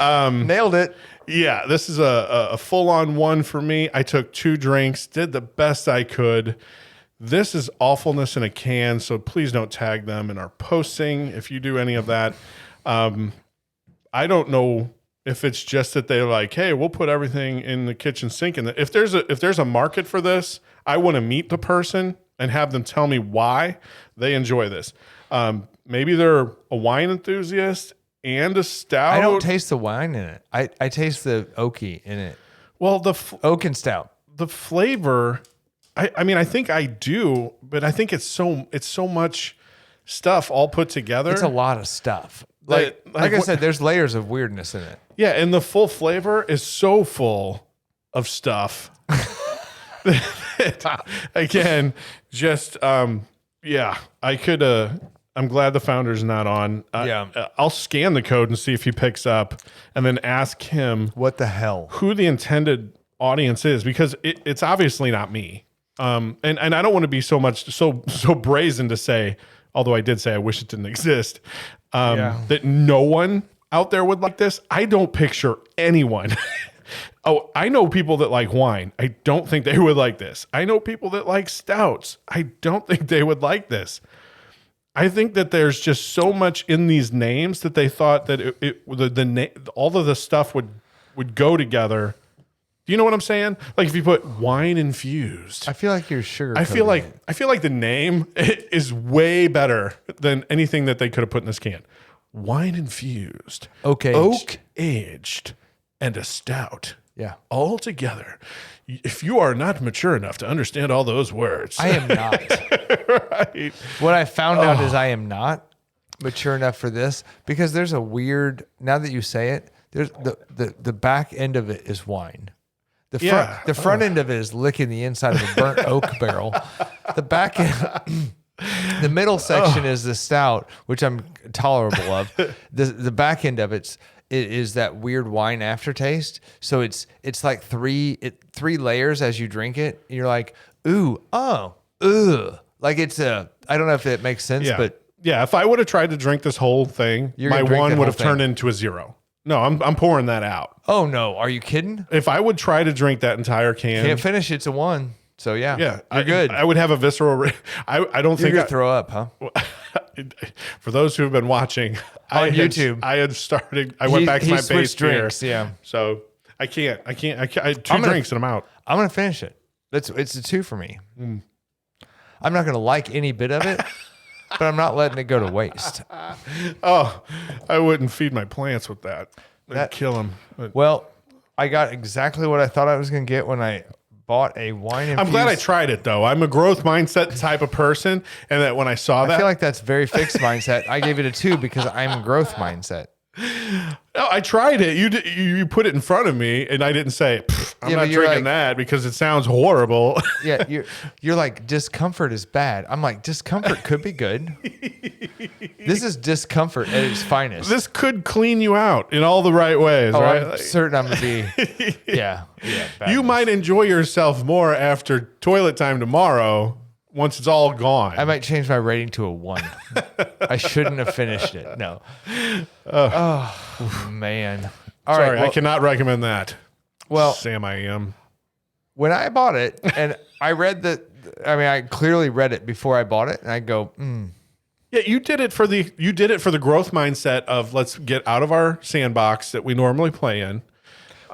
Nailed it. Yeah, this is a full-on one for me. I took 2 drinks, did the best I could. This is awfulness in a can, so please don't tag them in our posting if you do any of that. I don't know if it's just that they're like, hey, we'll put everything in the kitchen sink. And if there's a market for this, I want to meet the person and have them tell me why they enjoy this. Maybe they're a wine enthusiast and a stout. I don't taste the wine in it. I taste the oaky in it. Well, Oak and stout. the flavor, I mean, I think I do, but I think it's so much stuff all put together. It's a lot of stuff. Like Like I what- said, there's layers of weirdness in it. Yeah, and the full flavor is so full of stuff. Again, just yeah, I could I'm glad the founder's not on. Yeah. I'll scan the code and see if he picks up and then ask him What the hell? who the intended audience is because it's obviously not me. And I don't want to be so brazen to say, although I did say I wish it didn't exist, that no one out there would like this. I don't picture anyone. Oh, I know people that like wine. I don't think they would like this. I know people that like stouts. I don't think they would like this. I think that there's just so much in these names that they thought that all of the stuff would go together Do you know what I'm saying? Like if you put wine infused, I feel like you're sugar. I feel like the name is way better than anything that they could have put in this can. Wine infused, Oak aged, and a stout. Yeah. All together. If you are not mature enough to understand all those words, I am not. right? What I found out is I am not mature enough for this because there's a weird. Now that you say it, there's the back end of it is wine. The front end of it is licking the inside of a burnt oak barrel. The back end, the middle section is the stout, which I'm tolerable of. The back end of it is that weird wine aftertaste. So it's like three layers as you drink it. And you're like, ooh, oh, ugh. Like I don't know if it makes sense, but yeah, if I would have tried to drink this whole thing, my one would have turned into a 0. No, I'm pouring that out. Oh no, are you kidding? If I would try to drink that entire can, Can't finish it's a 1. So yeah, you're good. I would have a visceral. I don't You're think gonna throw up, huh? For those who have been watching On YouTube. I had started. I went back to my base drinks. beer. Yeah, So I can't. I had 2 drinks and I'm out. I'm gonna finish it. It's a 2 for me. I'm not gonna like any bit of it, but I'm not letting it go to waste. Oh, I wouldn't feed my plants with that. That'd kill them. Well, I got exactly what I thought I was gonna get when I bought a wine. I'm glad I tried it though. I'm a growth mindset type of person, and that when I saw that, I feel like that's very fixed mindset. I gave it a 2 because I'm growth mindset. No, I tried it. You put it in front of me, and I didn't say I'm not drinking that because it sounds horrible. Yeah, you're like discomfort is bad. I'm like discomfort could be good. This is discomfort at its finest. This could clean you out in all the right ways, right? I'm certain I'm gonna be. Yeah. You might enjoy yourself more after toilet time tomorrow. Once it's all gone, I might change my rating to a 1. I shouldn't have finished it. No. Oh man. All right. Sorry, I cannot recommend that. Well, Sam, I am. When I bought it, and I read I clearly read it before I bought it, and I go, Yeah, you did it for the growth mindset of let's get out of our sandbox that we normally play in.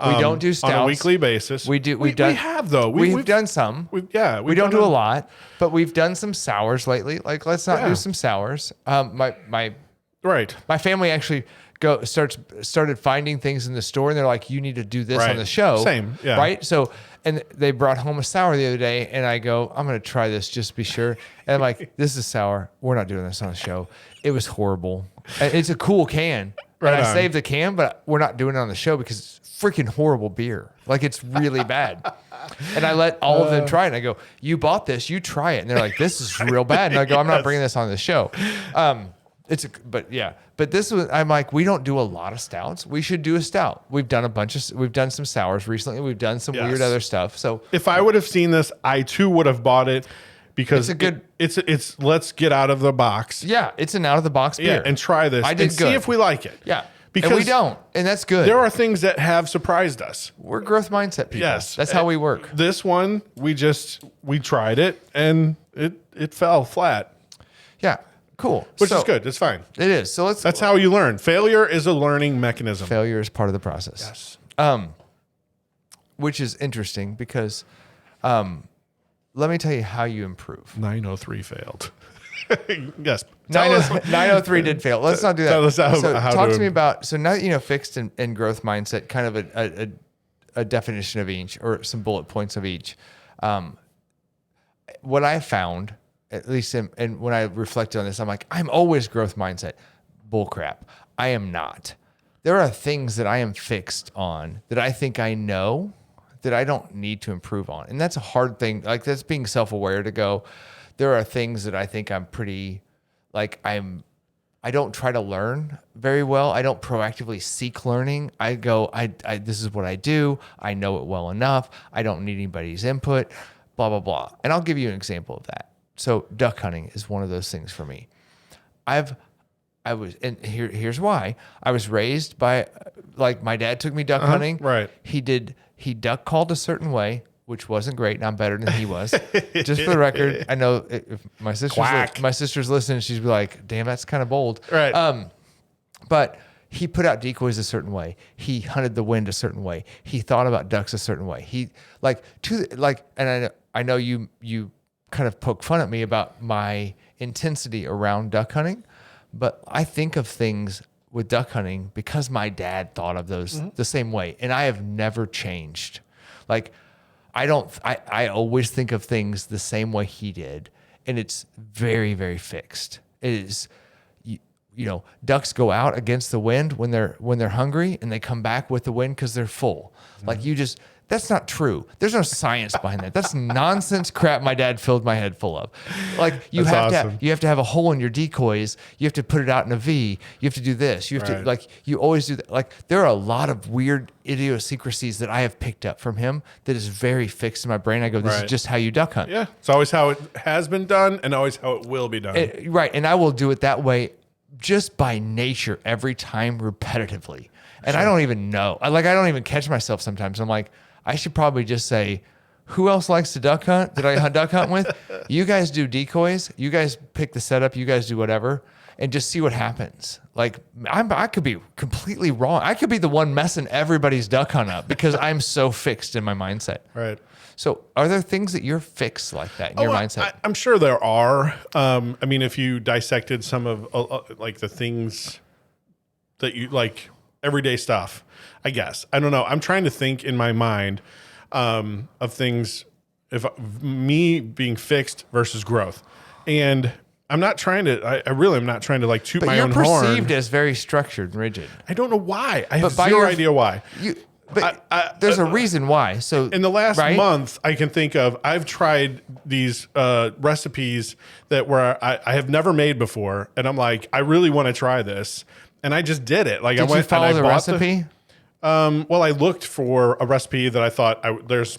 We don't do stouts on a weekly basis. We do. We have though. We've done some. We don't do a lot, but we've done some sours lately. Like let's not do some sours. My family actually started finding things in the store, and they're like, "You need to do this on the show." Same, yeah. Right. So, and they brought home a sour the other day, and I go, "I'm going to try this just to be sure." And I'm like, "This is sour. We're not doing this on the show." It was horrible. It's a cool can. Right and I on. saved the can, but we're not doing it on the show because it's freaking horrible beer. Like it's really bad. And I let all of them try it. And I go, "You bought this, you try it." And they're like, "This is real bad." And I go, "I'm not bringing this on the show." But this was, I'm like, we don't do a lot of stouts. We should do a stout. We've done some sours recently. We've done some weird other stuff. So if I would have seen this, I too would have bought it because it's let's get out of the box. Yeah, it's an out of the box beer. Yeah, and try this. And see if we like it. Yeah. Because and we don't, and that's good. There are things that have surprised us. We're growth mindset people. Yes. That's how we work. This one, we tried it and it fell flat. Yeah. Cool. Which is good. It's fine. It is. So that's how you learn. Failure is a learning mechanism. Failure is part of the process. Yes. Which is interesting because let me tell you how you improve. 903 failed. Yes. 903 did fail. Let's not do that. Tell us talk to me about, so now that you know fixed and growth mindset, kind of a definition of each or some bullet points of each. What I found, at least and when I reflected on this, I'm like, I'm always growth mindset. Bullcrap. I am not. There are things that I am fixed on that I think I know that I don't need to improve on. And that's a hard thing. Like that's being self-aware to go, there are things that I think I'm pretty, like I don't try to learn very well. I don't proactively seek learning. I go, this is what I do. I know it well enough. I don't need anybody's input, blah, blah, blah. And I'll give you an example of that. So duck hunting is one of those things for me. Here's why. I was raised by, like my dad took me duck hunting. Right. He duck called a certain way, which wasn't great, and I'm better than he was. Just for the record, I know if my sister's listening, she's be like, "Damn, that's kind of bold." Right. But he put out decoys a certain way. He hunted the wind a certain way. He thought about ducks a certain way. And I know you kind of poke fun at me about my intensity around duck hunting, but I think of things with duck hunting because my dad thought of those the same way, and I have never changed. Like, I always think of things the same way he did, and it's very, very fixed. It is, you know, ducks go out against the wind when they're hungry, and they come back with the wind because they're full. Like, that's not true. There's no science behind that. That's nonsense crap my dad filled my head full of. Like, you have to have a hole in your decoys. You have to put it out in a V. You have to do this. You have to, like, you always do that. Like, there are a lot of weird idiosyncrasies that I have picked up from him that is very fixed in my brain. I go, this is just how you duck hunt. Yeah. It's always how it has been done and always how it will be done. Right. And I will do it that way just by nature every time repetitively. And I don't even know. I don't even catch myself sometimes. I'm like, I should probably just say, who else likes to duck hunt that I duck hunt with? You guys do decoys. You guys pick the setup. You guys do whatever, and just see what happens. Like, I could be completely wrong. I could be the one messing everybody's duck hunt up because I'm so fixed in my mindset. Right. So are there things that you're fixed like that in your mindset? I'm sure there are. I mean, if you dissected some of like the things that you like, everyday stuff, I guess. I don't know. I'm trying to think in my mind of things, if me being fixed versus growth. And I'm not trying to, I really am not trying to like toot my own horn. You're perceived as very structured and rigid. I don't know why. I have zero idea why. There's a reason why. So in the last month, I can think of, I've tried these recipes that I have never made before. And I'm like, I really want to try this. And I just did it. Like, did you follow the recipe? Well, I looked for a recipe that I thought there's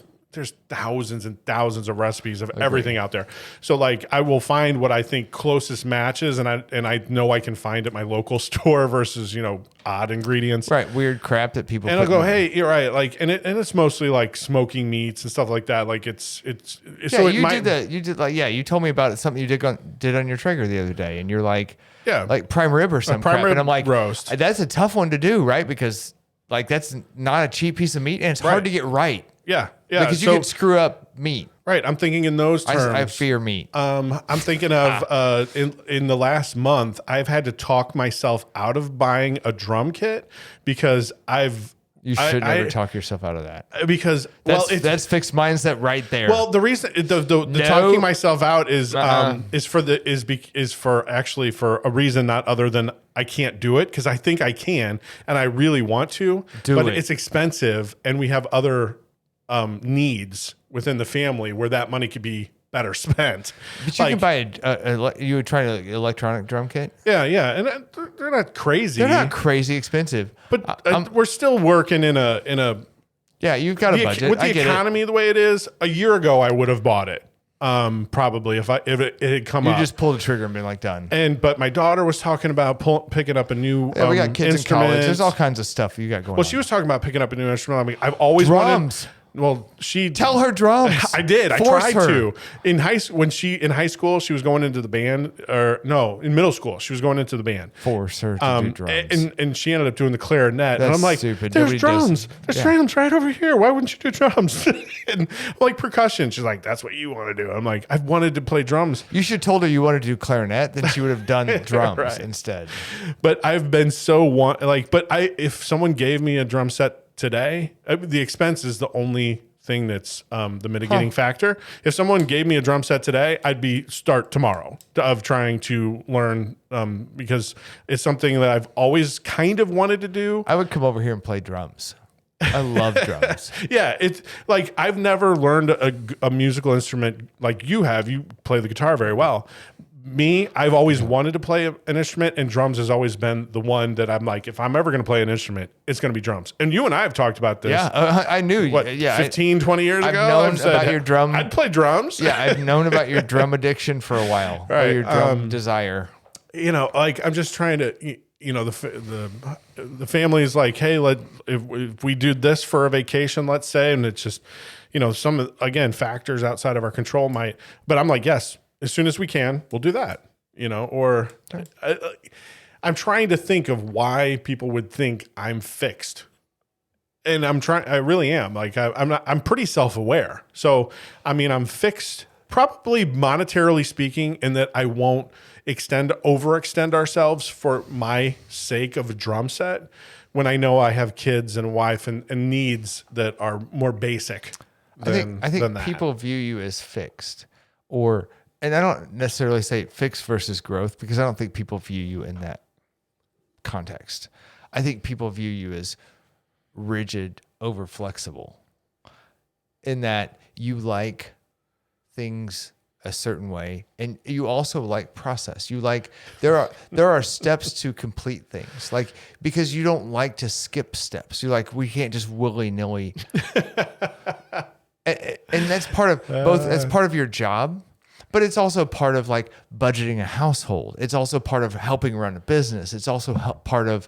thousands and thousands of recipes of everything out there. So like, I will find what I think closest matches, and I know I can find at my local store versus, you know, odd ingredients. Right, weird crap that people. And I'll go, hey, you're right. Like, and it's mostly like smoking meats and stuff like that. Like it's. Yeah, so you told me about something you did on your Traeger the other day, and you're like, yeah, like prime rib or some crap, and I'm like, roast. That's a tough one to do, right? Because like that's not a cheap piece of meat, and it's hard to get right. Yeah. Because you can screw up meat. Right. I'm thinking in those terms. I fear meat. I'm thinking of in the last month, I've had to talk myself out of buying a drum kit because you should never talk yourself out of that. Because that's fixed mindset right there. Well, the reason the talking myself out is for a reason not other than I can't do it because I think I can and I really want to, but it's expensive and we have other needs within the family where that money could be better spent. But you can buy you would try an electronic drum kit? Yeah, and they're not crazy. They're not crazy expensive. But we're still working in a yeah, you've got a budget. With the economy the way it is, a year ago I would have bought it. Probably if it had come up. You just pulled the trigger and been like done. But my daughter was talking about picking up a new we got kids in college. There's all kinds of stuff you got going on. Well, she was talking about picking up a new instrument. I mean, I've always drums. Well, she tell her drums. I did. Force I tried her. to. In high school, she was going into the band. In middle school, she was going into the band. Force her to do drums. And she ended up doing the clarinet. That's and I'm like, stupid. There's drums. There's drums right over here. Why wouldn't you do drums? And like percussion. She's like, that's what you want to do. I'm like, I've wanted to play drums. You should have told her you wanted to do clarinet, then she would have done drums instead. But I've been if someone gave me a drum set today, the expense is the only thing that's the mitigating factor. If someone gave me a drum set today, I'd start tomorrow of trying to learn because it's something that I've always kind of wanted to do. I would come over here and play drums. I love drums. Yeah, it's like I've never learned a musical instrument like you have. You play the guitar very well. Me, I've always wanted to play an instrument, and drums has always been the one that I'm like, if I'm ever going to play an instrument, it's going to be drums. And you and I have talked about this. Yeah, I knew. 15, 20 years ago? I've known about your drum. I'd play drums. Yeah, I've known about your drum addiction for a while. Right. Or your drum desire. You know, like I'm just trying to, you know, the family is like, hey, if we do this for a vacation, let's say, and it's just, you know, some, again, factors outside of our control but I'm like, yes. As soon as we can, we'll do that, you know, or I'm trying to think of why people would think I'm fixed. And I really am. Like I'm pretty self-aware. So, I mean, I'm fixed probably monetarily speaking in that I won't overextend ourselves for my sake of a drum set when I know I have kids and a wife and needs that are more basic than I think that. people view you as fixed and I don't necessarily say fixed versus growth because I don't think people view you in that context. I think people view you as rigid over flexible in that you like things a certain way and you also like process. You like there are steps to complete things, like because you don't like to skip steps. You're like, we can't just willy-nilly. and that's part of both. That's part of your job, but it's also part of like budgeting a household. It's also part of helping run a business. It's also part of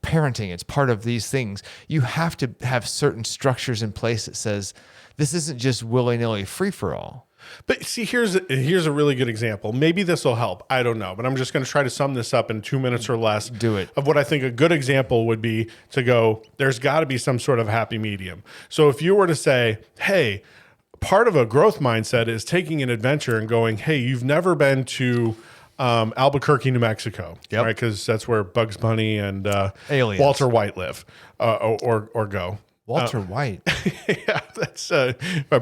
parenting. It's part of these things. You have to have certain structures in place that says this isn't just willy-nilly free for all. But see, here's a really good example. Maybe this will help. I don't know, but I'm just going to try to sum this up in 2 minutes or less. Do it. Of what I think a good example would be to go, there's got to be some sort of happy medium. So if you were to say, hey, part of a growth mindset is taking an adventure and going, hey, you've never been to Albuquerque, New Mexico, Yep. right? Because that's where Bugs Bunny and Aliens. Walter White live or go. Walter White. Yeah, that's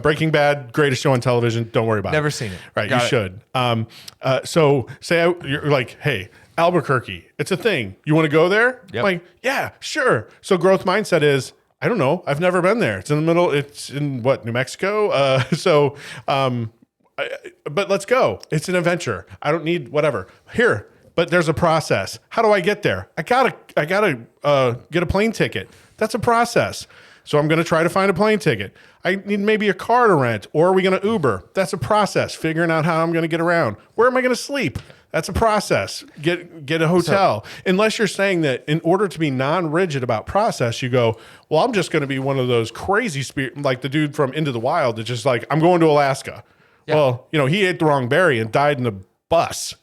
Breaking Bad, greatest show on television. Don't worry about it. Never seen it. Right, Got you it. should. So say you're like, hey, Albuquerque, it's a thing. You want to go there? Yep. Like, yeah, sure. So growth mindset is, I don't know. I've never been there. It's in the middle. It's in what, New Mexico? But let's go. It's an adventure. I don't need whatever here. But there's a process. How do I get there? I gotta get a plane ticket. That's a process. So I'm going to try to find a plane ticket. I need maybe a car to rent, or are we going to Uber? That's a process. Figuring out how I'm going to get around. Where am I going to sleep? That's a process. Get a hotel. Unless you're saying that in order to be non-rigid about process, you go, well, I'm just going to be one of those crazy like the dude from Into the Wild that's just like, I'm going to Alaska. Yeah. Well, he ate the wrong berry and died in a bus.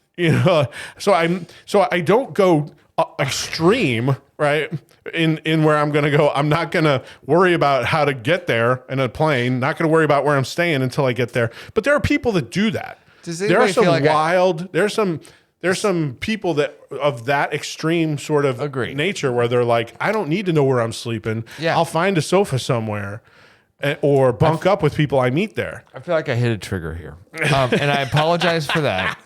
So I don't go extreme, right? In where I'm going to go, I'm not going to worry about how to get there in a plane. Not going to worry about where I'm staying until I get there. But there are people that do that. There are some wild. There's some people that of that extreme sort of nature where they're like, I don't need to know where I'm sleeping. Yeah. I'll find a sofa somewhere. Or bunk up with people I meet there. I feel like I hit a trigger here, and I apologize for that.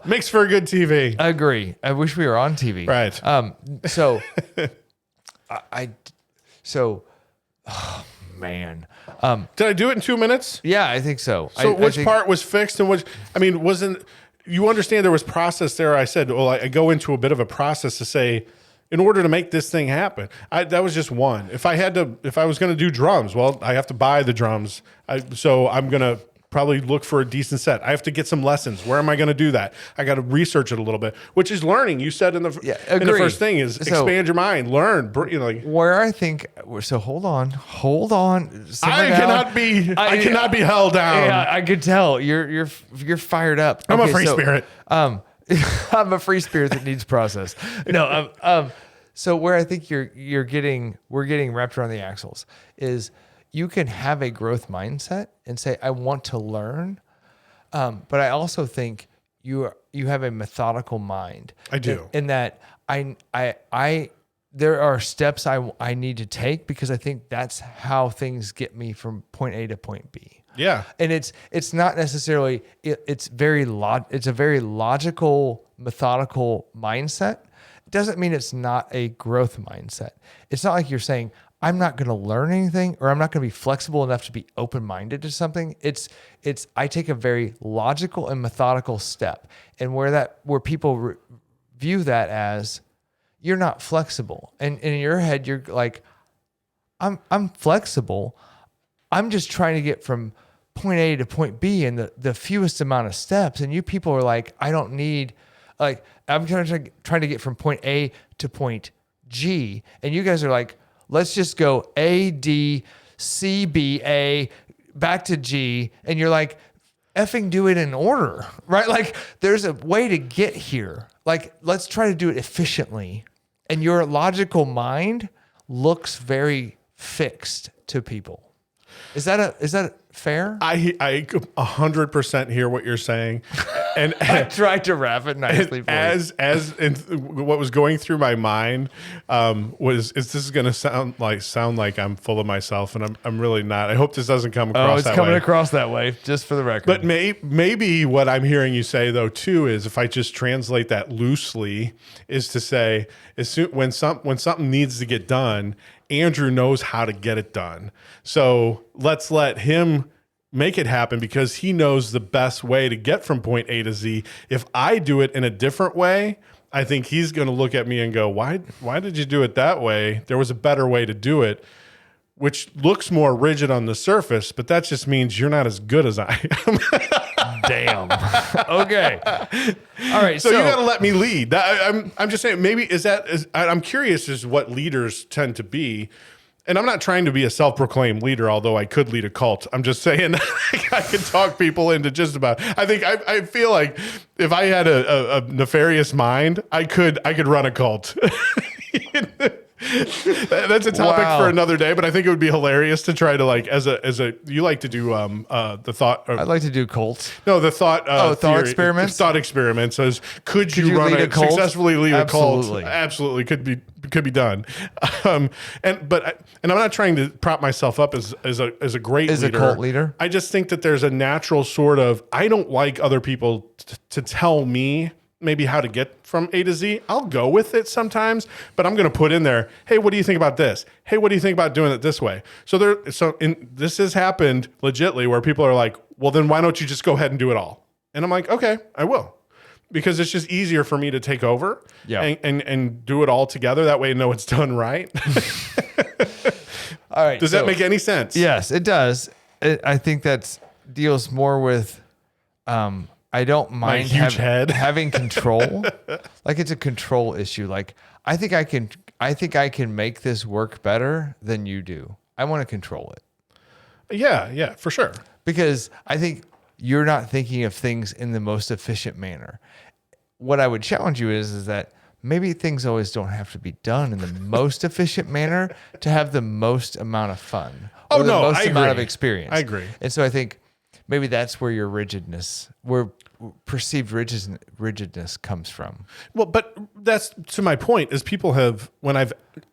Makes for a good TV. I agree. I wish we were on TV. Right. Oh man. Did I do it in 2 minutes? Yeah, I think so. So which part was fixed and which? I mean, wasn't you understand there was process there? I said, well, I go into a bit of a process to say, in order to make this thing happen, that was just one. If I was going to do drums, well, I have to buy the drums. So I'm going to probably look for a decent set. I have to get some lessons. Where am I going to do that? I got to research it a little bit, which is learning. You said in the first thing is expand your mind, learn. Where I think so. Hold on. I cannot be held down. Yeah, I could tell you're fired up. I'm a free spirit. I'm a free spirit that needs process. No, so where I think we're getting wrapped around the axles is you can have a growth mindset and say, I want to learn. But I also think you have a methodical mind. I do. In that there are steps I need to take because I think that's how things get me from point A to point B. Yeah. And it's not necessarily it's a very logical, methodical mindset. It doesn't mean it's not a growth mindset. It's not like you're saying I'm not going to learn anything or I'm not going to be flexible enough to be open-minded to something. It's I take a very logical and methodical step, and where people view that as you're not flexible, and in your head you're like, I'm flexible. I'm just trying to get from point A to point B in the fewest amount of steps. And you people are like, I don't need, like, I'm trying to get from point A to point G. And you guys are like, let's just go A, D, C, B, A, back to G. And you're like, effing do it in order, right? Like there's a way to get here. like, let's try to do it efficiently. And your logical mind looks very fixed to people. Is that fair? I 100% hear what you're saying, and I tried to wrap it nicely. For as in what was going through my mind is this is going to sound like I'm full of myself, and I'm really not. I hope this doesn't come across. It's coming across that way, just for the record. But maybe what I'm hearing you say though too is, if I just translate that loosely, is to say when something needs to get done, Andrew knows how to get it done. So let's let him make it happen, because he knows the best way to get from point A to Z. If I do it in a different way, I think he's going to look at me and go, why did you do it that way? There was a better way to do it, which looks more rigid on the surface, but that just means you're not as good as I am. Damn. Okay. All right. So you got to let me lead. I'm just saying, maybe I'm curious as what leaders tend to be. And I'm not trying to be a self-proclaimed leader, although I could lead a cult. I'm just saying I could talk people into just about. I feel like if I had a nefarious mind, I could run a cult. That's a topic for another day, but I think it would be hilarious to try to, like, as a you like to do the thought. I'd like to do cults. No, the thought. Thought experiments. Thought experiments. As could you run lead a cult? successfully lead Absolutely. a cult? Absolutely, could be done. And I'm not trying to prop myself up as a great As leader. a cult leader. I just think that there's a natural sort of, I don't like other people to tell me maybe how to get from A to Z. I'll go with it sometimes, but I'm going to put in there, hey, what do you think about this? Hey, what do you think about doing it this way? This has happened legitly where people are like, well, then why don't you just go ahead and do it all? And I'm like, okay, I will. Because it's just easier for me to take over and do it all together. That way I know it's done right. All right. Does that make any sense? Yes, it does. I think that deals more with I don't mind having control. Like, it's a control issue. Like, I think I can make this work better than you do. I want to control it. Yeah, for sure. Because I think you're not thinking of things in the most efficient manner. What I would challenge you is that maybe things always don't have to be done in the most efficient manner to have the most amount of fun. Or the most amount of experience. I agree. And so I think maybe that's where your perceived rigidness comes from. Well, but that's to my point, is people have, when I've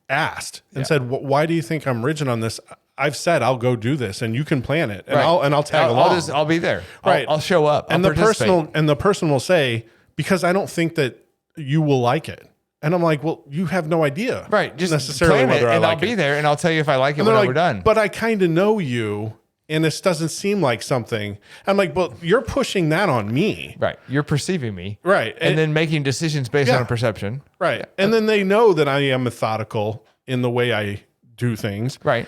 asked and said, why do you think I'm rigid on this? I've said, I'll go do this and you can plan it and I'll tag along. I'll be there. Right. I'll show up. And the person will say, because I don't think that you will like it. And I'm like, well, you have no idea. Right. Just necessarily plan whether it, I and like I'll be it. there and I'll tell you if I like it And when they're like, we're done. but I kind of know you. And this doesn't seem like something. I'm like, well, you're pushing that on me. Right. You're perceiving me. Right. And then making decisions based on a perception. Right. Yeah. And then they know that I am methodical in the way I do things. Right.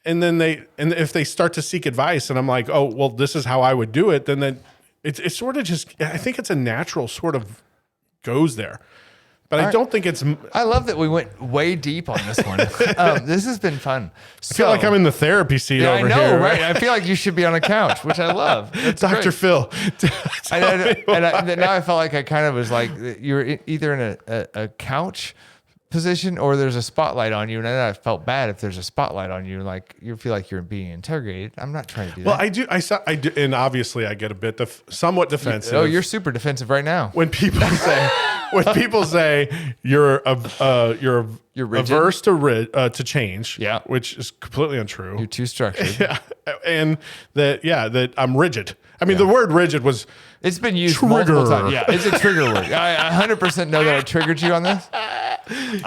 And then if they start to seek advice and I'm like, oh, well, this is how I would do it, then it's sort of just, I think it's a natural sort of goes there. But I don't think it's. I love that we went way deep on this one. This has been fun. I feel like I'm in the therapy seat over here. I know, here. right? I feel like you should be on a couch, which I love. It's Dr. great. Phil. Now I felt like I kind of was like, you're either in a couch position or there's a spotlight on you. And then I felt bad if there's a spotlight on you, like you feel like you're being interrogated. I'm not trying to do that. Well, I do. And obviously I get a bit somewhat defensive. Oh, you're super defensive right now. When people say, you're averse to change, which is completely untrue. You're too structured. Yeah. And that I'm rigid. I mean, the word rigid it's been used multiple times. Yeah, it's a trigger word. I 100% know that I triggered you on this.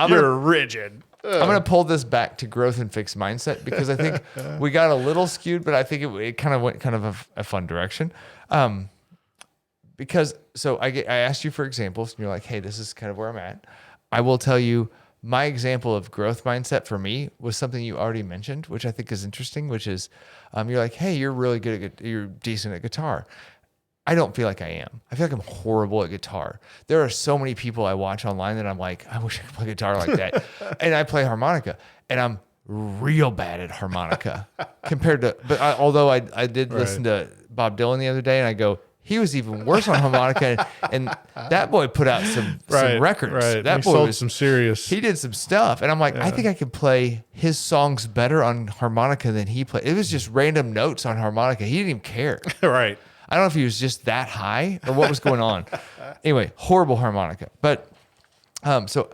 You're rigid. I'm going to pull this back to growth and fixed mindset because I think we got a little skewed, but I think it kind of went kind of a fun direction. Because I asked you for examples and you're like, hey, this is kind of where I'm at. I will tell you my example of growth mindset for me was something you already mentioned, which I think is interesting, which is you're like, hey, you're really good you're decent at guitar. I don't feel like I am. I feel like I'm horrible at guitar. There are so many people I watch online that I'm like, I wish I could play guitar like that. And I play harmonica and I'm real bad at harmonica compared to, although I did listen to Bob Dylan the other day and I go, he was even worse on harmonica, and that boy put out some records. Right. That He boy sold was some serious. He did some stuff, and I'm like, I think I could play his songs better on harmonica than he played. It was just random notes on harmonica. He didn't even care. Right. I don't know if he was just that high or what was going on. Anyway, horrible harmonica. But so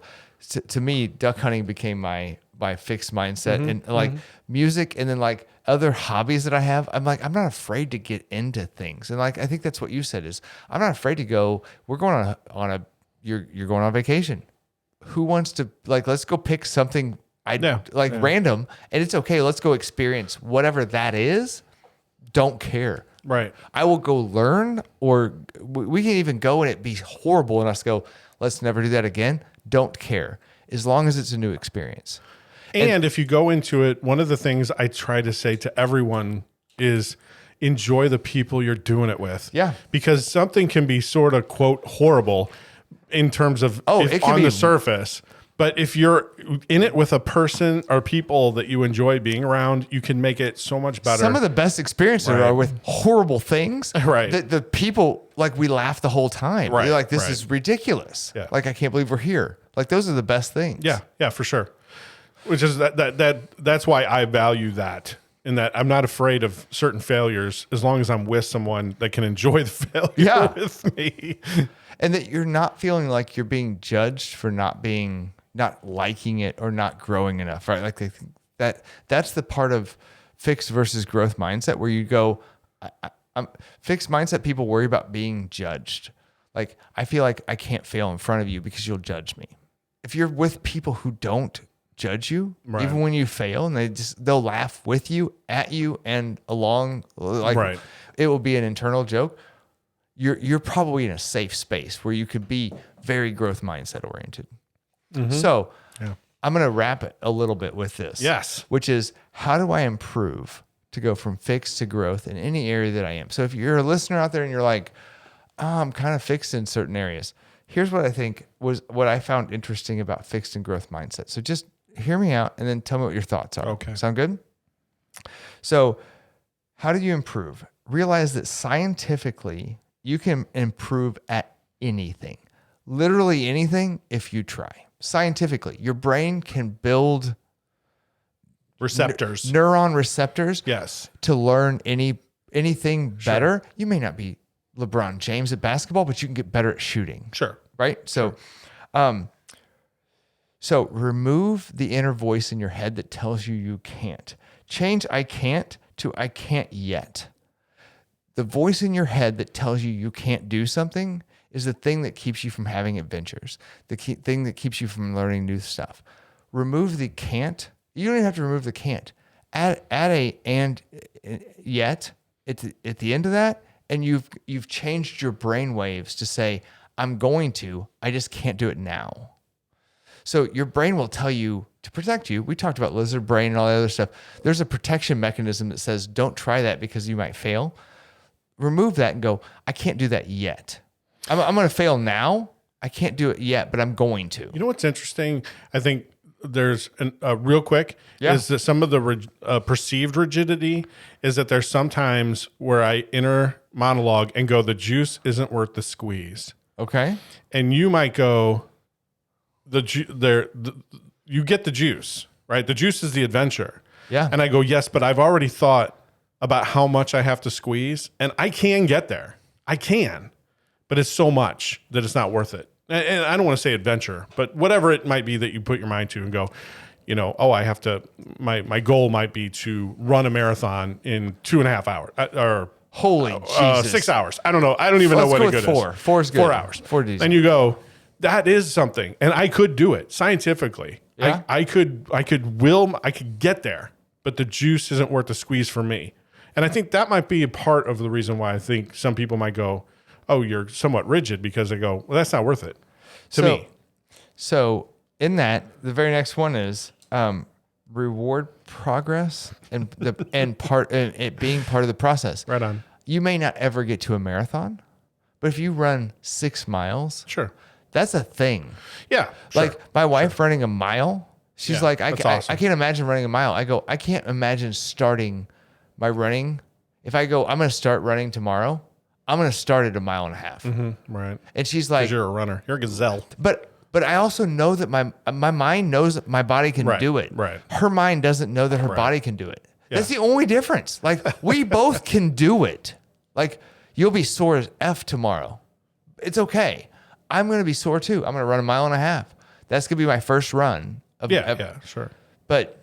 to me, duck hunting became my fixed mindset, and like music, and then like other hobbies that I have. I'm like, I'm not afraid to get into things, and like I think that's what you said is I'm not afraid to go. We're going on a you're going on vacation. Who wants to like? Let's go pick something random, and it's okay. Let's go experience whatever that is. Don't care. Right. I will go learn, or we can even go and it be horrible, and us go, let's never do that again. Don't care, as long as it's a new experience. And if you go into it, one of the things I try to say to everyone is enjoy the people you're doing it with. Yeah. Because something can be sort of, quote, horrible in terms of it can on be the surface. But if you're in it with a person or people that you enjoy being around, you can make it so much better. Some of the best experiences are with horrible things. Right. The people, like, we laugh the whole time. Right, You're like, this right. is ridiculous. Yeah. Like, I can't believe we're here. Like, those are the best things. Yeah, for sure. Which is that's why I value that. In that I'm not afraid of certain failures as long as I'm with someone that can enjoy the failure with me. And that you're not feeling like you're being judged for not liking it or not growing enough, right? Like that's the part of fixed versus growth mindset where you go, I'm fixed mindset. People worry about being judged. Like, I feel like I can't fail in front of you because you'll judge me. If you're with people who don't judge you, even when you fail, and they'll laugh with you, at you, and along, like it will be an internal joke. You're probably in a safe space where you could be very growth mindset oriented. So I'm going to wrap it a little bit with this. Yes. Which is, how do I improve to go from fixed to growth in any area that I am? So if you're a listener out there and you're like, I'm kind of fixed in certain areas, here's what I think was what I found interesting about fixed and growth mindset. So just hear me out and then tell me what your thoughts are. Okay. Sound good? So how do you improve? Realize that scientifically, you can improve at anything. Literally anything if you try. Scientifically, your brain can build Receptors. Neuron receptors. Yes. To learn anything better. You may not be LeBron James at basketball, but you can get better at shooting. Sure. Right? So so remove the inner voice in your head that tells you can't. Change I can't to I can't yet. The voice in your head that tells you can't do something is the thing that keeps you from having adventures, the thing that keeps you from learning new stuff. Remove the can't. You don't even have to remove the can't. Add a and yet at the end of that, and you've changed your brain waves to say, I'm going to, I just can't do it now. So your brain will tell you to protect you. We talked about lizard brain and all the other stuff. There's a protection mechanism that says, don't try that because you might fail. Remove that and go, I can't do that yet. I'm going to fail now. I can't do it yet, but I'm going to. You know what's interesting? I think there's real quick is that some of the perceived rigidity is that there's sometimes where I inner monologue and go, the juice isn't worth the squeeze. Okay. And you might go, you get the juice, right? The juice is the adventure. Yeah. And I go, yes, but I've already thought about how much I have to squeeze, and I can get there. I can, but it's so much that it's not worth it. And I don't want to say adventure, but whatever it might be that you put your mind to and go, I have to, my goal might be to run a marathon in 2.5 hours or holy Jesus. 6 hours. I don't know. I don't even know what a good four. is. 4 is good. 4 hours. 4 days. And you go, that is something. And I could do it scientifically. Yeah. I could get there, but the juice isn't worth the squeeze for me. And I think that might be a part of the reason why I think some people might go, oh, you're somewhat rigid, because they go, well, that's not worth it to me. So in that, the very next one is reward progress and it being part of the process. Right on. You may not ever get to a marathon, but if you run 6 miles, Sure. that's a thing. Yeah. Sure. Like my wife running a mile, she's like, I awesome. can't imagine running a mile. I go, I can't imagine starting my running. If I go, I'm going to start running tomorrow, I'm going to start at 1.5 miles. Right. And she's like, Because you're a runner. You're a gazelle. but I also know that my mind knows that my body can Right, do it. right. Her mind doesn't know that her body can do it. That's the only difference. Like, we both can do it. Like, you'll be sore as F tomorrow. It's okay. I'm going to be sore too. I'm going to run 1.5 miles. That's going to be my first run. Yeah, sure. But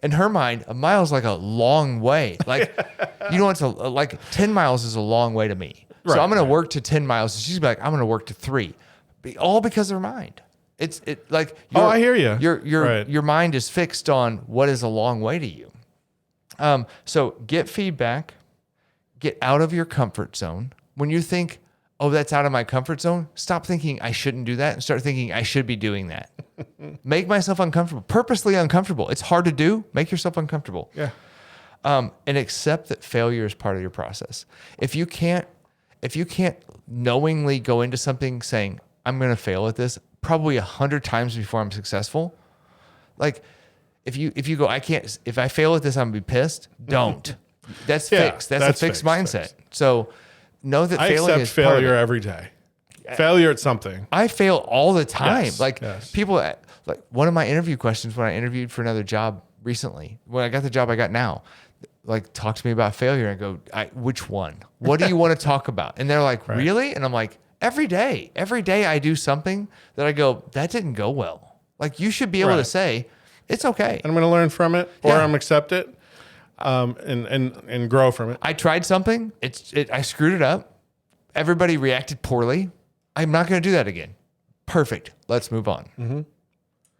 in her mind, 1 mile is like a long way. Like, you know, like 10 miles is a long way to me. So Right, I'm going to work to 10 miles. And she's like, I'm going to work to 3. All because of her mind. I hear you. Your mind is fixed on what is a long way to you. So get feedback, get out of your comfort zone. When you think, oh, that's out of my comfort zone, stop thinking I shouldn't do that and start thinking I should be doing that. Make myself uncomfortable, purposely uncomfortable. It's hard to do. Make yourself uncomfortable. Yeah. And accept that failure is part of your process. If you can't knowingly go into something saying, I'm going to fail at this probably 100 times before I'm successful. Like, if you go, if I fail at this, I'm going to be pissed. Don't. That's fixed. That's a fixed mindset. So know that I failing accept is part of failure it. every day. Failure at something. I fail all the time. Yes. People, like one of my interview questions when I interviewed for another job recently, when I got the job I got now, like, talk to me about failure. I go, which one? What do you want to talk about? And they're like, really? And I'm like, every day I do something that I go, that didn't go well. Like, you should be able to say, it's okay. And I'm going to learn from it, or Yeah. I'm accept it, and grow from it. I tried something. I screwed it up. Everybody reacted poorly. I'm not going to do that again. Perfect. Let's move on. Mm-hmm.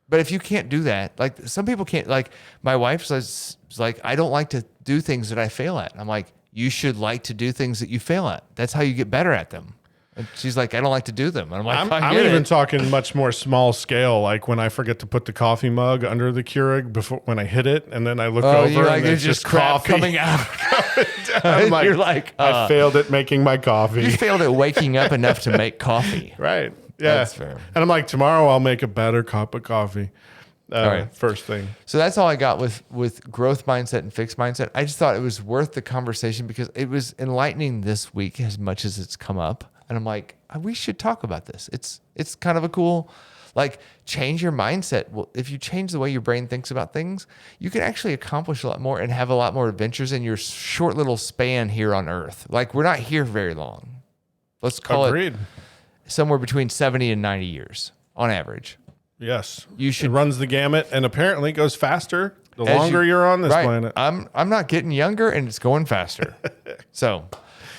But if you can't do that, like, some people can't, like, my wife says, like, I don't like to do things that I fail at. I'm like, you should like to do things that you fail at. That's how you get better at them. And she's like, I don't like to do them. And I'm like, I'm even talking much more small scale, like when I forget to put the coffee mug under the Keurig before when I hit it, and then I look over like, and it's just crap coffee coming out. I'm like, You're like, I failed at making my coffee. You failed at waking up enough to make coffee. Right. Yeah. That's fair. And I'm like, tomorrow I'll make a better cup of coffee. right. First thing. So that's all I got with growth mindset and fixed mindset. I just thought it was worth the conversation because it was enlightening this week as much as it's come up. And I'm like, we should talk about this. It's kind of a cool, like, change your mindset. Well, if you change the way your brain thinks about things, you can actually accomplish a lot more and have a lot more adventures in your short little span here on Earth. Like, we're not here very long. Let's call Agreed. it somewhere between 70 and 90 years on average. Yes. You should- It runs the gamut and apparently goes faster the longer you're on this planet. I'm not getting younger and it's going faster. So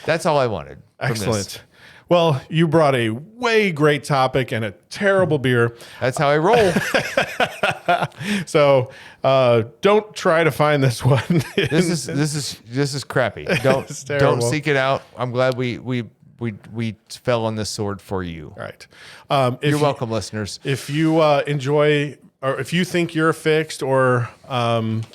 that's all I wanted. from this. Excellent. Well, you brought a way great topic and a terrible beer. That's how I roll. So don't try to find this one. This is crappy. It's Don't terrible. seek it out. I'm glad we fell on this sword for you. Right. You're welcome, listeners. If you enjoy, or if you think you're fixed or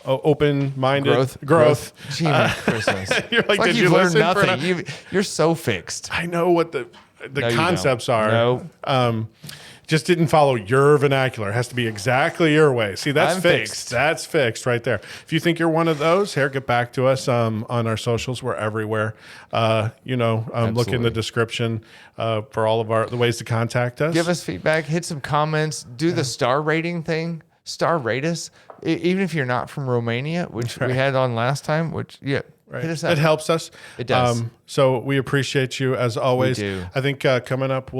open-minded, growth. Gee, Christmas. You're like, It's did you've you learned listen for nothing. You're so fixed. I know what the No, you concepts don't. are. No. Just didn't follow your vernacular. It has to be exactly your way. See, that's I'm fixed. fixed. That's fixed right there. If you think you're one of those, here, get back to us on our socials. We're everywhere. Look in Absolutely. the description for all of the ways to contact us. Give us feedback. Hit some comments. Do the star rating thing. Star rate us. Even if you're not from Romania, which we had on last time, hit us up. It helps us. It does. So we appreciate you as always. We do. I think coming up,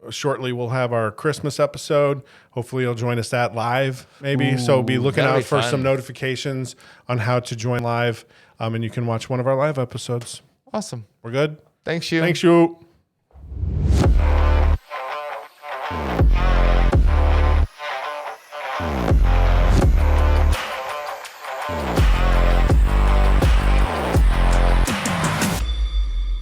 shortly we'll have our Christmas episode. Hopefully you'll join us that live, maybe. So be looking that'll out be for fun. some notifications on how to join live, and you can watch one of our live episodes. Awesome. We're good. Thanks, you. Thanks, you.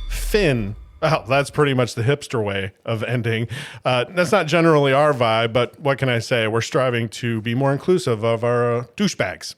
Finn. Well, that's pretty much the hipster way of ending. That's not generally our vibe, but what can I say? We're striving to be more inclusive of our douchebags.